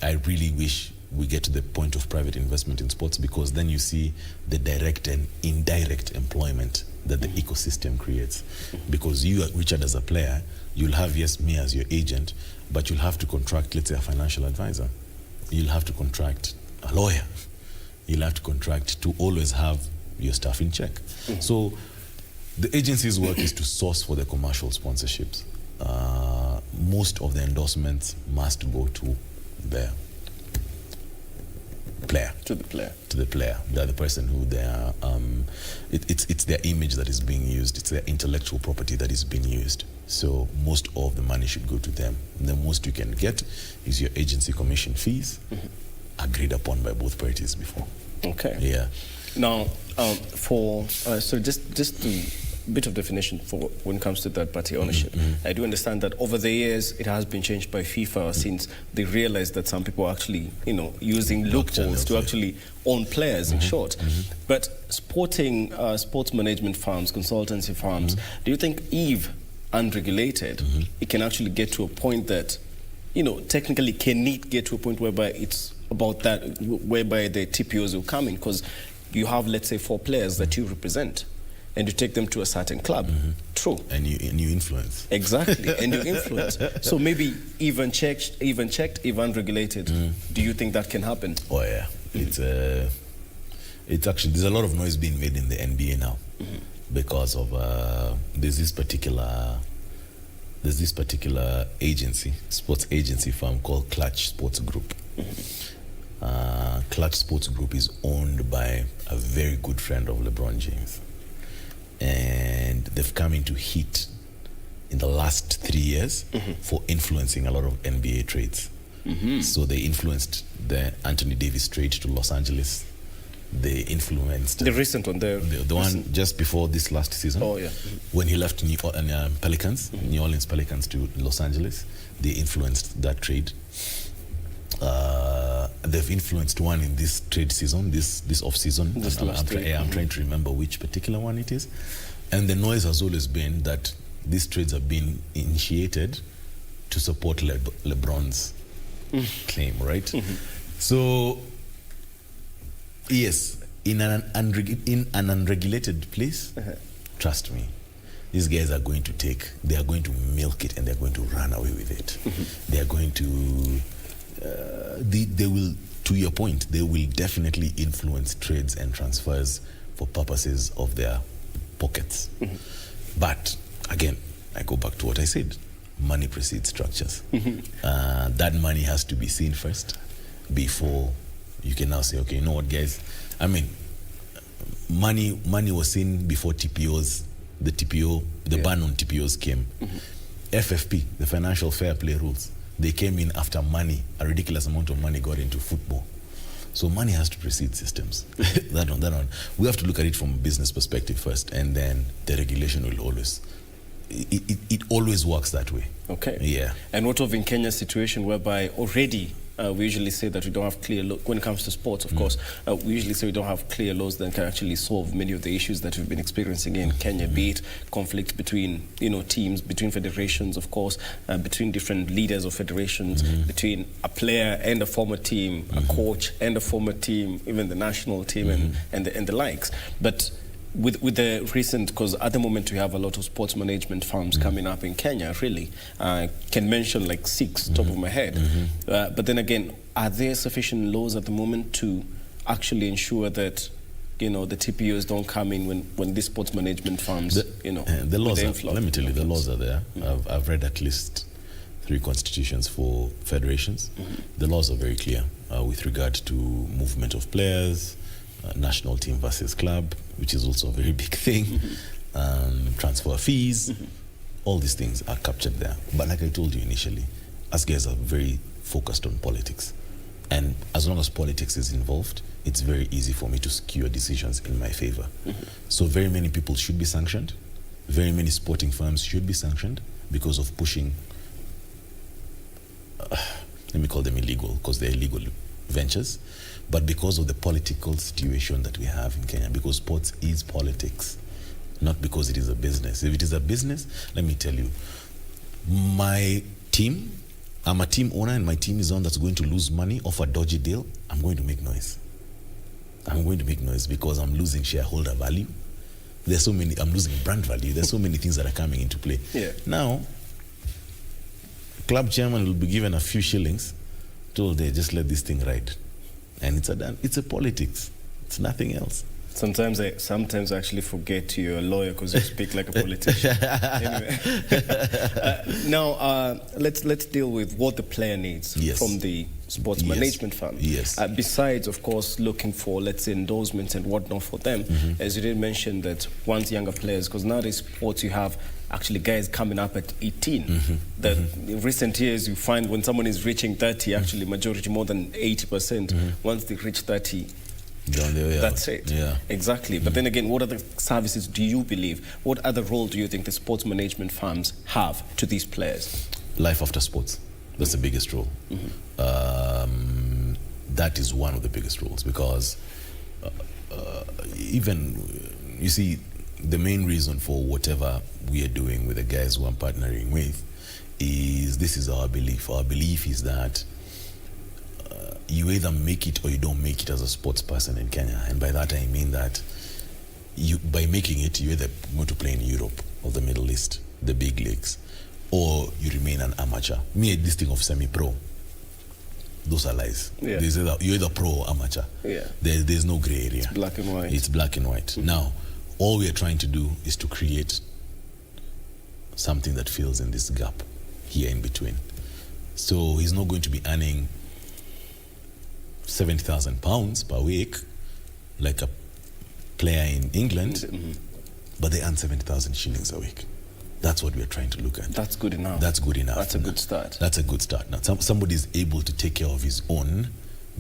I really wish we get to the point of private investment in sports, because then you see the direct and indirect employment that the ecosystem creates. Because you, Richard, as a player, you'll have, yes, me as your agent, but you'll have to contract, let's say, a financial advisor. You'll have to contract a lawyer. You'll have to contract to always have your staff in check. So the agency's work is to source for the commercial sponsorships. Most of the endorsements must go to the player. To the player. They're the person who they are, it's their image that is being used. It's their intellectual property that is being used. So most of the money should go to them. And the most you can get is your agency commission fees, agreed upon by both parties before.
Okay.
Yeah.
Now, so just a bit of definition for when it comes to third-party ownership. I do understand that over the years it has been changed by FIFA since they realized that some people are actually, you know, using loopholes to actually own players, in short. But sports management firms, consultancy firms, do you think if unregulated, it can actually get to a point that, you know, technically can it get to a point whereby it's about that, whereby the TPOs will come in? Because you have, let's say, 4 players that you represent, and you take them to a certain club. True. And you influence. Exactly, and you influence. So maybe even checked, even regulated. Do you think that can happen?
Oh yeah, it's actually, there's a lot of noise being made in the NBA now because of there's this particular agency, sports agency firm called Clutch Sports Group. Clutch Sports Group is owned by a very good friend of LeBron James. And they've come into heat in the last 3 years for influencing a lot of NBA trades. So they influenced the Anthony Davis trade to Los Angeles. They influenced
the recent one, the
one just before this last season.
Oh, yeah.
When he left New Orleans Pelicans to Los Angeles, they influenced that trade. They've influenced one in this trade season, this off season. I'm trying to remember which particular one it is. And the noise has always been that these trades have been initiated to support LeBron's claim, right? So, yes, in an unregulated place, trust me, these guys are going to milk it and they're going to run away with it. They are going to, they will, to your point, they will definitely influence trades and transfers for purposes of their pockets. But again, I go back to what I said. Money precedes structures. That money has to be seen first before you can now say, okay, you know what, guys? I mean, money was seen before TPOs. The ban on TPOs came. FFP, the financial fair play rules, they came in after money, a ridiculous amount of money got into football. So money has to precede systems. that one. We have to look at it from a business perspective first, and then the regulation will always. It always works that way.
Okay.
Yeah.
And what of in Kenya's situation whereby already we usually say that we don't have clear when it comes to sports, of course, we usually say we don't have clear laws that can actually solve many of the issues that we've been experiencing in Kenya, be it conflict between, teams, between federations, of course, between different leaders of federations, between a player and a former team, a coach and a former team, even the national team and the likes. But with the recent, because at the moment we have a lot of sports management firms coming up in Kenya, really. Can mention like 6 top of my head. But then again, are there sufficient laws at the moment to actually ensure that, the TPOs don't come in when these sports management firms,
the laws let me tell you, the laws are there. I've read at least 3 constitutions for federations. The laws are very clear with regard to movement of players, national team versus club, which is also a very big thing, transfer fees, all these things are captured there. But like I told you initially, us guys are very focused on politics. And as long as politics is involved, it's very easy for me to skew decisions in my favor. So very many people should be sanctioned. Very many sporting firms should be sanctioned because of pushing, let me call them illegal, because they're illegal ventures, but because of the political situation that we have in Kenya, because sports is politics, not because it is a business. If it is a business, let me tell you, my team, I'm a team owner and my team is on that's going to lose money off a dodgy deal, I'm going to make noise. I'm going to make noise because I'm losing shareholder value. There's so many, I'm losing brand value. There's so many things that are coming into play. Now, club chairman will be given a few shillings, told they just let this thing ride. And it's a politics. It's nothing else.
Sometimes I actually forget you're a lawyer because you speak like a politician. Anyway, now let's deal with what the player needs from the sports management firm. Besides, of course, looking for, let's say, endorsements and whatnot for them, as you did mention that once younger players, because nowadays sports you have actually guys coming up at 18. That in recent years you find when someone is reaching 30, actually majority more than 80%, once they reach 30, that's it. Exactly. But then again, what other services do you believe, what other role do you think the sports management firms have to these players?
Life after sports. That's the biggest role. That is one of the biggest roles because even, you see, the main reason for whatever we are doing with the guys who I'm partnering with is this is our belief. Our belief is that you either make it or you don't make it as a sports person in Kenya. And by that I mean that by making it, you either go to play in Europe or the Middle East, the big leagues, or you remain an amateur. Me, this thing of semi-pro, those are lies. You're either pro or amateur. There's no gray area.
It's black and white.
It's black and white. Now, all we are trying to do is to create something that fills in this gap here in between. So he's not going to be earning £70,000 per week like a player in England, but they earn 70,000 shillings a week. That's what we're trying to look at.
That's good enough.
That's good enough.
That's a good start.
That's a good start. Now, somebody is able to take care of his own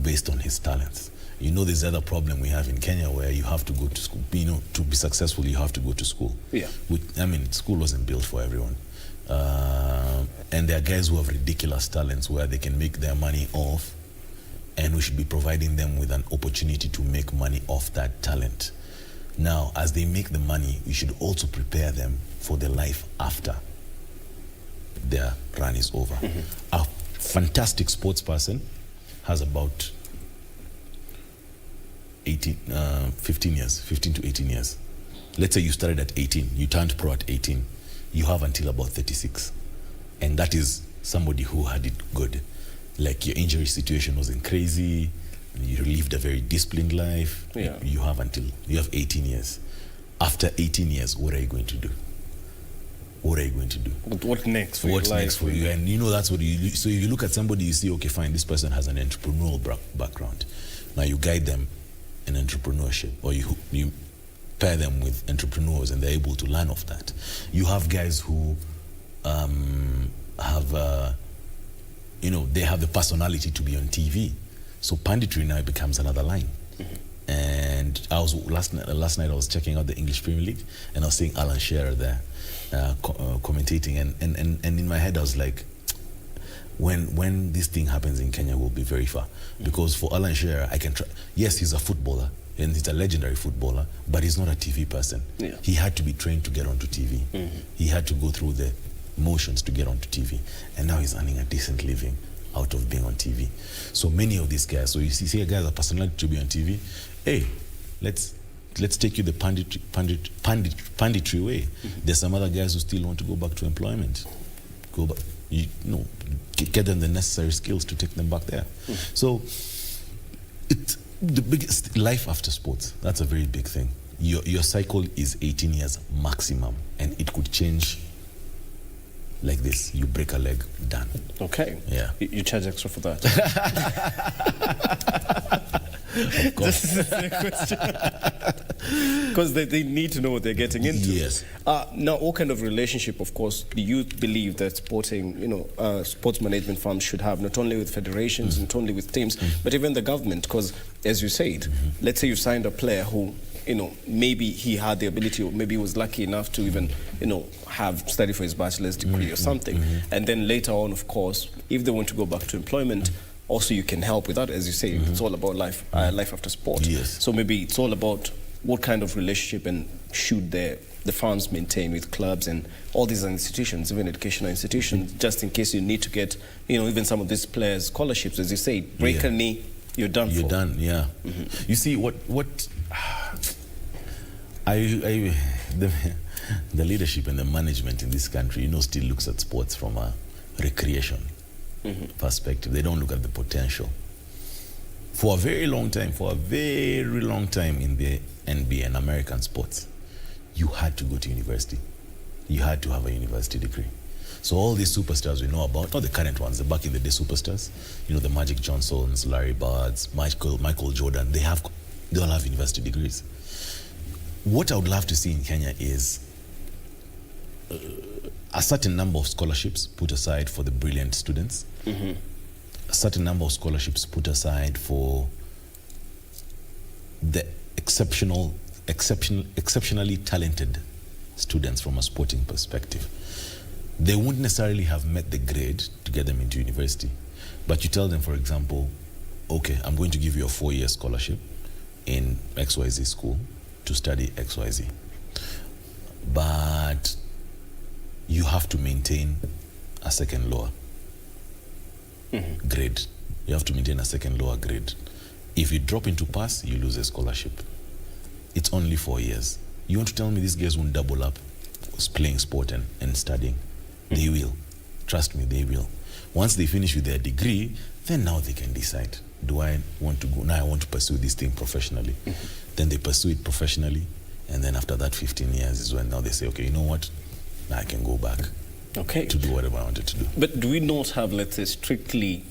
based on his talents. You know, there's other problem we have in Kenya where you have to go to school. You know, to be successful, you have to go to school.
Yeah.
I mean, school wasn't built for everyone. And there are guys who have ridiculous talents where they can make their money off, and we should be providing them with an opportunity to make money off that talent. Now, as they make the money, we should also prepare them for the life after their run is over. A fantastic sports person has about 15 to 18 years. Let's say you started at 18, you turned pro at 18, you have until about 36. And that is somebody who had it good. Like your injury situation wasn't crazy, you lived a very disciplined life.
Yeah.
You have 18 years. After 18 years, what are you going to do? What are you going to do?
What next for
What's
your life?
next for you? And you know, that's what you, so you look at somebody, you see, okay, fine, this person has an entrepreneurial background. Now you guide them in entrepreneurship, or you pair them with entrepreneurs and they're able to learn off that. You have guys who have, you know, they have the personality to be on TV. So panditry now becomes another line. And I was last night I was checking out the English Premier League, and I was seeing Alan Shearer there commentating, and in my head I was like, when this thing happens in Kenya, we'll be very far. Because for Alan Shearer, I can try. Yes, he's a footballer, and he's a legendary footballer, but he's not a TV person.
Yeah.
He had to be trained to get onto TV. He had to go through the motions to get onto TV, and now he's earning a decent living out of being on TV. So many of these guys, so you see a guy has a personality to be on TV. Hey, let's take you the panditry way. There's some other guys who still want to go back to employment. Go back, you know, get them the necessary skills to take them back there. So it's the biggest life after sports. That's a very big thing. Your cycle is 18 years maximum, and it could change like this. You break a leg, done.
Okay.
Yeah.
You charge extra for that?
Of course.
This is the question. Because they need to know what they're getting into.
Yes.
Now, what kind of relationship, of course, do you believe that sporting, sports management firms should have, not only with federations, not only with teams, but even the government? Because, as you said, let's say you signed a player who, maybe he had the ability, or maybe he was lucky enough to even, have studied for his bachelor's degree or something. And then later on, of course, if they want to go back to employment, also you can help with that. As you say, it's all about life after sport.
Yes.
So maybe it's all about what kind of relationship and should the firms maintain with clubs and all these institutions, even educational institutions, just in case you need to get, even some of these players scholarships. As you say, break a knee, you're done for.
You're done, yeah. You see, the leadership and the management in this country, still looks at sports from a recreation perspective. They don't look at the potential. For a very long time in the NBA and American sports, you had to go to university. You had to have a university degree. So all these superstars we know about, not the current ones, the back in the day superstars, the Magic Johnsons, Larry Birds, Michael Jordan, they all have university degrees. What I would love to see in Kenya is a certain number of scholarships put aside for the brilliant students, a certain number of scholarships put aside for the exceptionally talented students from a sporting perspective. They wouldn't necessarily have met the grade to get them into university, but you tell them, for example, okay, I'm going to give you a 4-year scholarship in XYZ school to study XYZ, but you have to maintain a second lower grade. You have to maintain a second lower grade. If you drop into pass, you lose a scholarship. It's only 4 years. You want to tell me these guys won't double up playing sport and studying? They will. Trust me, they will. Once they finish with their degree, then now they can decide, do I want to go, now I want to pursue this thing professionally. Then they pursue it professionally, and then after that 15 years is when now they say, okay, you know what, now I can go back to do whatever I wanted to do.
But do we not have, let's say, strictly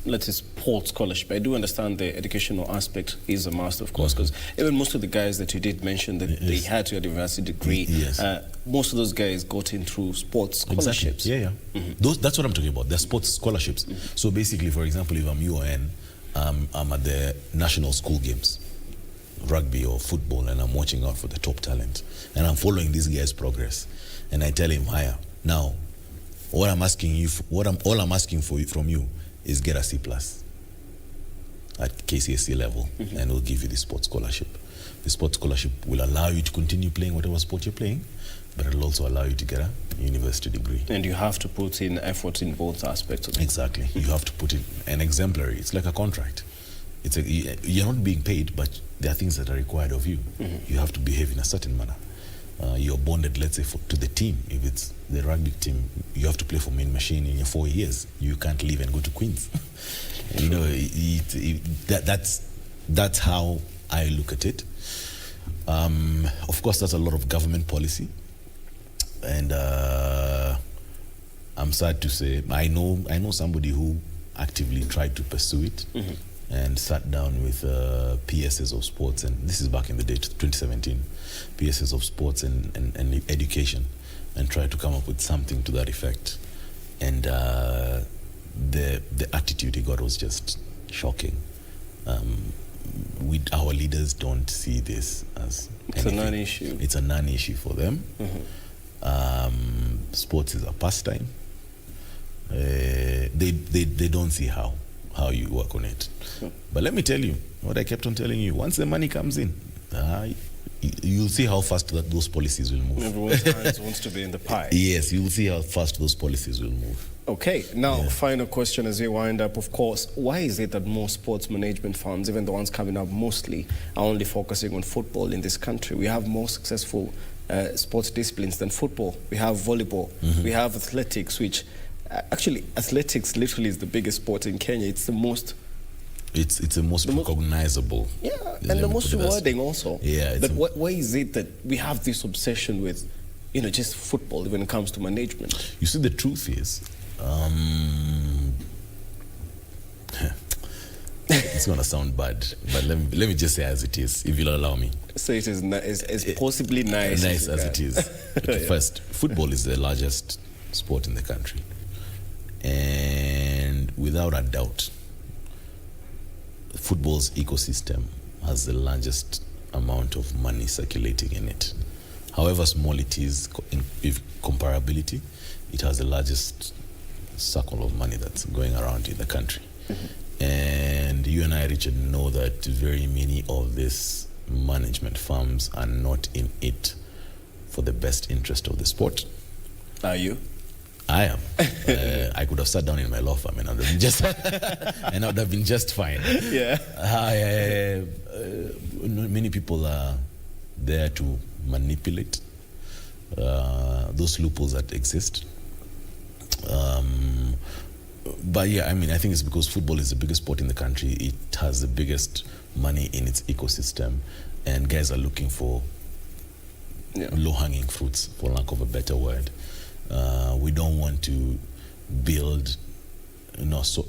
let's say, sports scholarship. I do understand the educational aspect is a must, of course, because even most of the guys that you did mention that they had to get a university degree, most of those guys got in through sports scholarships.
Exactly. Yeah. That's what I'm talking about. They're sports scholarships. So basically, for example, if I'm UON, I'm at the national school games, rugby or football, and I'm watching out for the top talent, and I'm following this guy's progress, and I tell him, higher now. What I'm asking you, all I'm asking from you is get a C+ at KCSE level, and we'll give you the sports scholarship. The sports scholarship will allow you to continue playing whatever sport you're playing, but it'll also allow you to get a university degree.
And you have to put in effort in both aspects of it.
Exactly. You have to put in an exemplary. It's like a contract. You're not being paid, but there are things that are required of you. You have to behave in a certain manner. You're bonded, let's say, to the team. If it's the rugby team, you have to play for Main Machine in your 4 years. You can't leave and go to Queens. You know, that's how I look at it. Of course, that's a lot of government policy, and I'm sad to say I know somebody who actively tried to pursue it. And sat down with PSs of sports, and this is back in the day, 2017, PSs of sports and education, and tried to come up with something to that effect. And the attitude he got was just shocking. Our leaders don't see this as
it's anything. A non-issue.
It's a non-issue for them. Sports is a pastime. They don't see how you work on it. But let me tell you what I kept on telling you. Once the money comes in, you'll see how fast those policies will move.
Everyone's hands wants to be in the pie.
Yes, you'll see how fast those policies will move.
Okay, now final question as we wind up, of course. Why is it that most sports management firms, even the ones coming up mostly, are only focusing on football in this country? We have more successful sports disciplines than football. We have volleyball. We have athletics, which actually athletics literally is the biggest sport in Kenya. It's the most...
It's the most recognizable.
Yeah, and the most rewarding also.
Yeah.
But why is it that we have this obsession with, just football when it comes to management?
You see, the truth is, it's going to sound bad, but let me just say as it is, if you'll allow me.
Say it is as possibly nice.
Nice as it is. Okay, first, football is the largest sport in the country. And without a doubt, football's ecosystem has the largest amount of money circulating in it. However small it is in comparability, it has the largest circle of money that's going around in the country. And you and I, Richard, know that very many of these management firms are not in it for the best interest of the sport.
Are you?
I am. I could have sat down in my law firm and I would have been just fine.
Yeah.
Many people are there to manipulate those loopholes that exist. But yeah, I think it's because football is the biggest sport in the country. It has the biggest money in its ecosystem, and guys are looking for low-hanging fruits, for lack of a better word. We don't want to build, so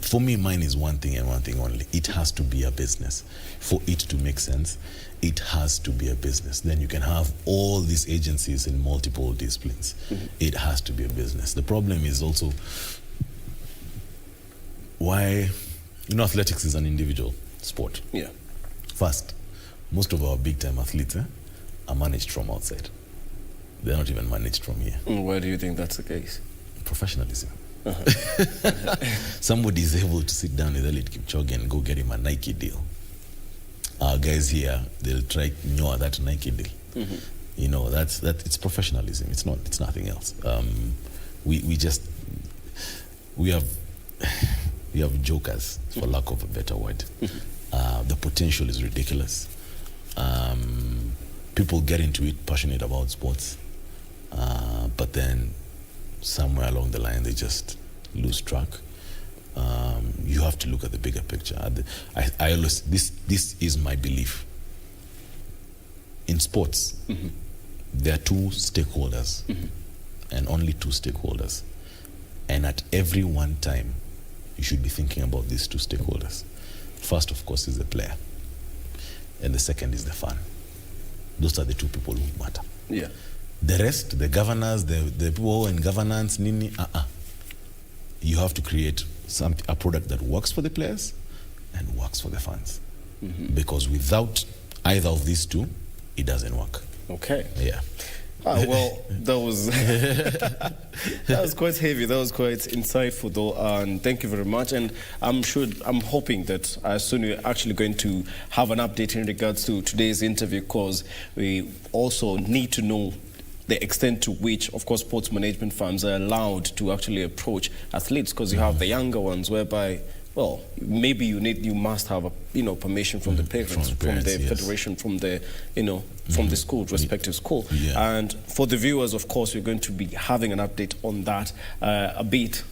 for me, mine is one thing and one thing only. It has to be a business. For it to make sense, it has to be a business. Then you can have all these agencies in multiple disciplines. It has to be a business. The problem is also why, athletics is an individual sport.
Yeah.
First, most of our big-time athletes are managed from outside. They're not even managed from here.
Why do you think that's the case?
Professionalism. Somebody is able to sit down with Eliud Kipchoge and go get him a Nike deal. Our guys here, they'll try to ignore that Nike deal. It's professionalism. It's nothing else. We have jokers, for lack of a better word. The potential is ridiculous. People get into it passionate about sports, but then somewhere along the line they just lose track. You have to look at the bigger picture. I always this is my belief. In sports, there are two stakeholders, and only two stakeholders, and at every one time, you should be thinking about these two stakeholders. First, of course, is the player, and the second is the fan. Those are the two people who matter.
Yeah.
The rest, the governors, the people in governance, you have to create a product that works for the players and works for the fans. Because without either of these two, it doesn't work.
Okay.
Yeah.
Well, that was that was quite heavy. That was quite insightful, though. And thank you very much. And I'm hoping that soon we're actually going to have an update in regards to today's interview, because we also need to know the extent to which, of course, sports management firms are allowed to actually approach athletes, because you have the younger ones whereby, well, maybe you must have permission from the parents, from the federation, from the from the school, respective school. And for the viewers, of course, we're going to be having an update on that a bit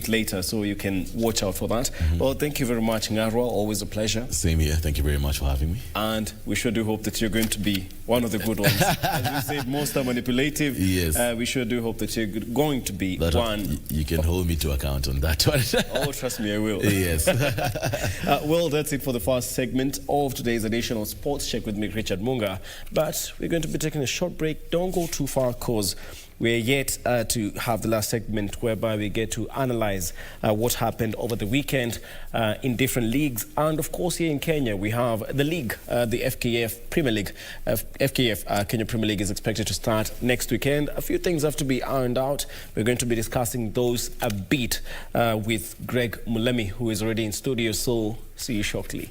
later, so you can watch out for that. Well, thank you very much, Ngarwa. Always a pleasure.
Same here. Thank you very much for having me.
And we sure do hope that you're going to be one of the good ones. As we said, most are manipulative.
Yes.
We sure do hope that you're going to be one.
You can hold me to account on that one.
Oh, trust me, I will.
Yes.
Well, that's it for the first segment of today's edition of Sports Check with me, Richard Munga. But we're going to be taking a short break. Don't go too far, because we're yet to have the last segment whereby we get to analyze what happened over the weekend in different leagues. And of course, here in Kenya, we have the league, the FKF Premier League. FKF Kenya Premier League is expected to start next weekend. A few things have to be ironed out. We're going to be discussing those a bit with Greg Mulemi, who is already in studio. So see you shortly.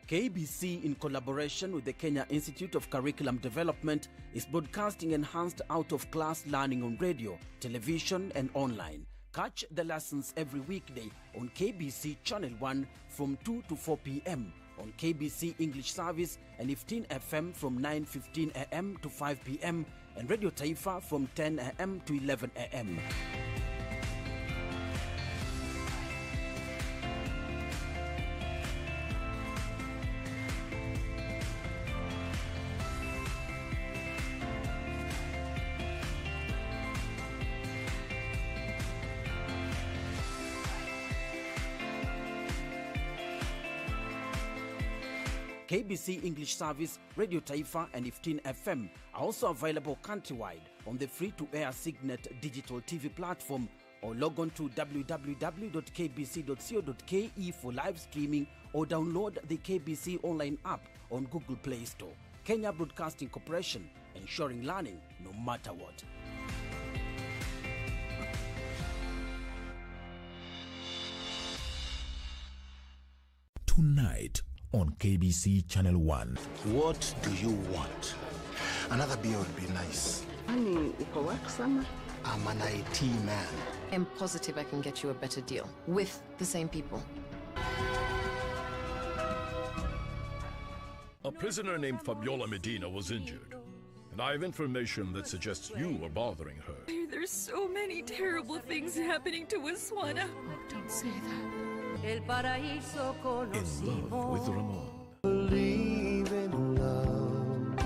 KBC, in collaboration with the Kenya Institute of Curriculum Development, is broadcasting enhanced out-of-class learning on radio, television and online. Catch the lessons every weekday on KBC Channel 1 from 2 to 4 p.m, on KBC English Service and 15 FM from 9:15 a.m. to 5 p.m, and Radio Taifa from 10 a.m. to 11 a.m. KBC English Service, Radio Taifa and 15 FM are also available countrywide on the free-to-air Signet digital TV platform, or log on to www.kbc.co.ke for live streaming, or download the KBC Online app on Google Play Store. Kenya Broadcasting Corporation, ensuring learning no matter what.
Tonight on KBC Channel 1.
What do you want? Another beer would be nice.
Ani uko work sana?
I'm an IT man.
I'm positive I can get you a better deal with the same people.
A prisoner named Fabiola Medina was injured, and I have information that suggests you are bothering her.
There's so many terrible things happening to Wiswana.
Oh, don't say that.
El paraíso
In love with Ramon.
Believe in love.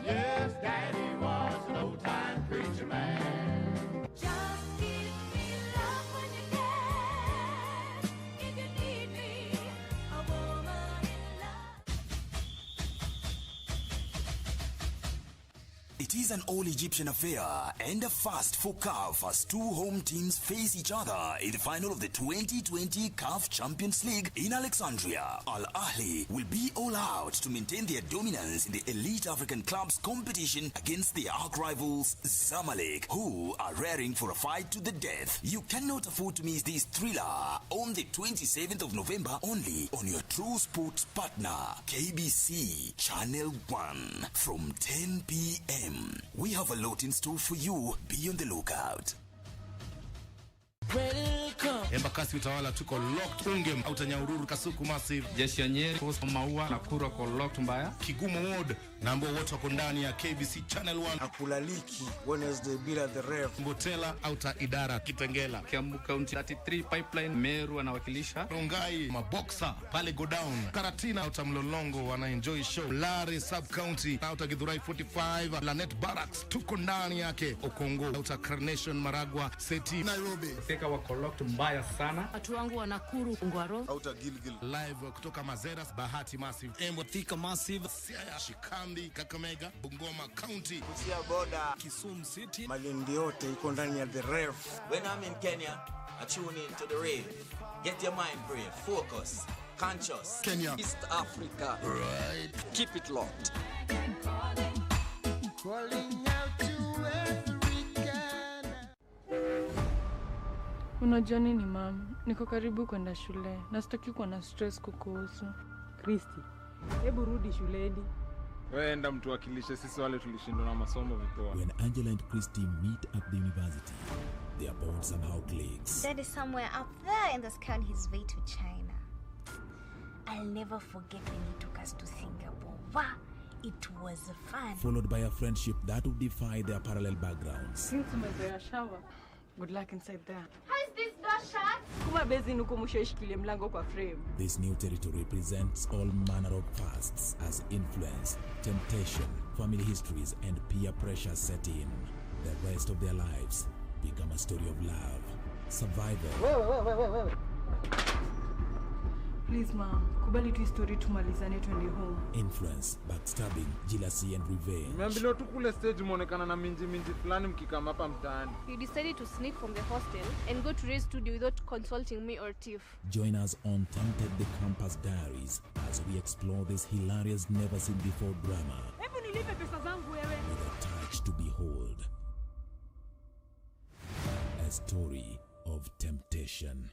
Yes, Daddy was an old-time preacher man.
Just give me love when you can. If you need me, a woman in love.
It It is an all-Egyptian affair and a first for CAF as two home teams face each other in the final of the 2020 CAF Champions League in Alexandria. Al Ahly will be all out to maintain their dominance in the elite African clubs competition against their arch-rivals Zamalek, who are raring for a fight to the death. You cannot afford to miss this thriller on the 27th of November only on your True Sports partner, KBC Channel 1 from 10 p.m. We have a lot in store for you. Be on the lookout.
Welcome. Embakasi Utawala tuko locked. Ungem Autanyahururu Kasuku Massive.
Jeshi ya Nyeri Coast Maua na Kuru kwa locked mbaya.
Kigumo Ward na ambao wote wako ndani ya KBC Channel 1.
Akulaliki Wednesday bila the ref.
Mbotela Auta Idara Kitengela.
Kiambu County 33 Pipeline Meru anawakilisha.
Rongai Maboxa pale go down. Karatina Auta Mlolongo wana enjoy show. Lare Sub County Auta Githurai 45. Lanet Barracks tuko ndani yake. Okongo Auta Carnation Maragwa Seti
Nairobi.
Thika wako locked mbaya sana.
Watu wangu wa Nakuru Ngwaro.
Auta Gilgil.
Live kutoka Mazeras Bahati Massive. Embo Thika Massive. Siaya Shikambi Kakamega Bungoma County.
Kusia Boda
Kisumu City.
Malindi yote iko ndani ya the ref.
When I'm in Kenya, I tune in to the rave. Get your mind brave, focus, conscious.
Kenya.
East Africa.
Right.
Keep it locked.
Calling out to African.
Unajua nini mama? Niko karibu kwenda shule. Na sitaki kuwa na stress kukuhusu.
Kristi, hebu rudi shuleni.
Wewe enda mtuwakilishe sisi wale tulishindwa na masomo vipoa.
When Angela and Christy meet at the university, their bond somehow clicks.
That is somewhere up there in the sky on his way to China. I'll never forget when he took us to Singapore. Wow, it was fun.
Followed by a friendship that would defy their parallel backgrounds.
Since umezoea shower, good luck inside there.
How is this door shut?
Kuma bezi nuko mshoishikilie mlango kwa frame.
This new territory presents all manner of fasts as influence, temptation, family histories, and peer pressure set in. The rest of their lives become a story of love, survival.
Wewe. Please mom, kubali tu story tumalizane twende home.
Influence, backstabbing, jealousy and revenge.
Nimeambiwa tu kule stage muonekana na minji fulani mkikama hapa mtaani.
You decided to sneak from the hostel and go to Ray's studio without consulting me or Tiff.
Join us on Tempted the Campus Diaries as we explore this hilarious never seen before drama.
Hebu nilipe pesa zangu wewe.
With a touch to behold. A story of temptation.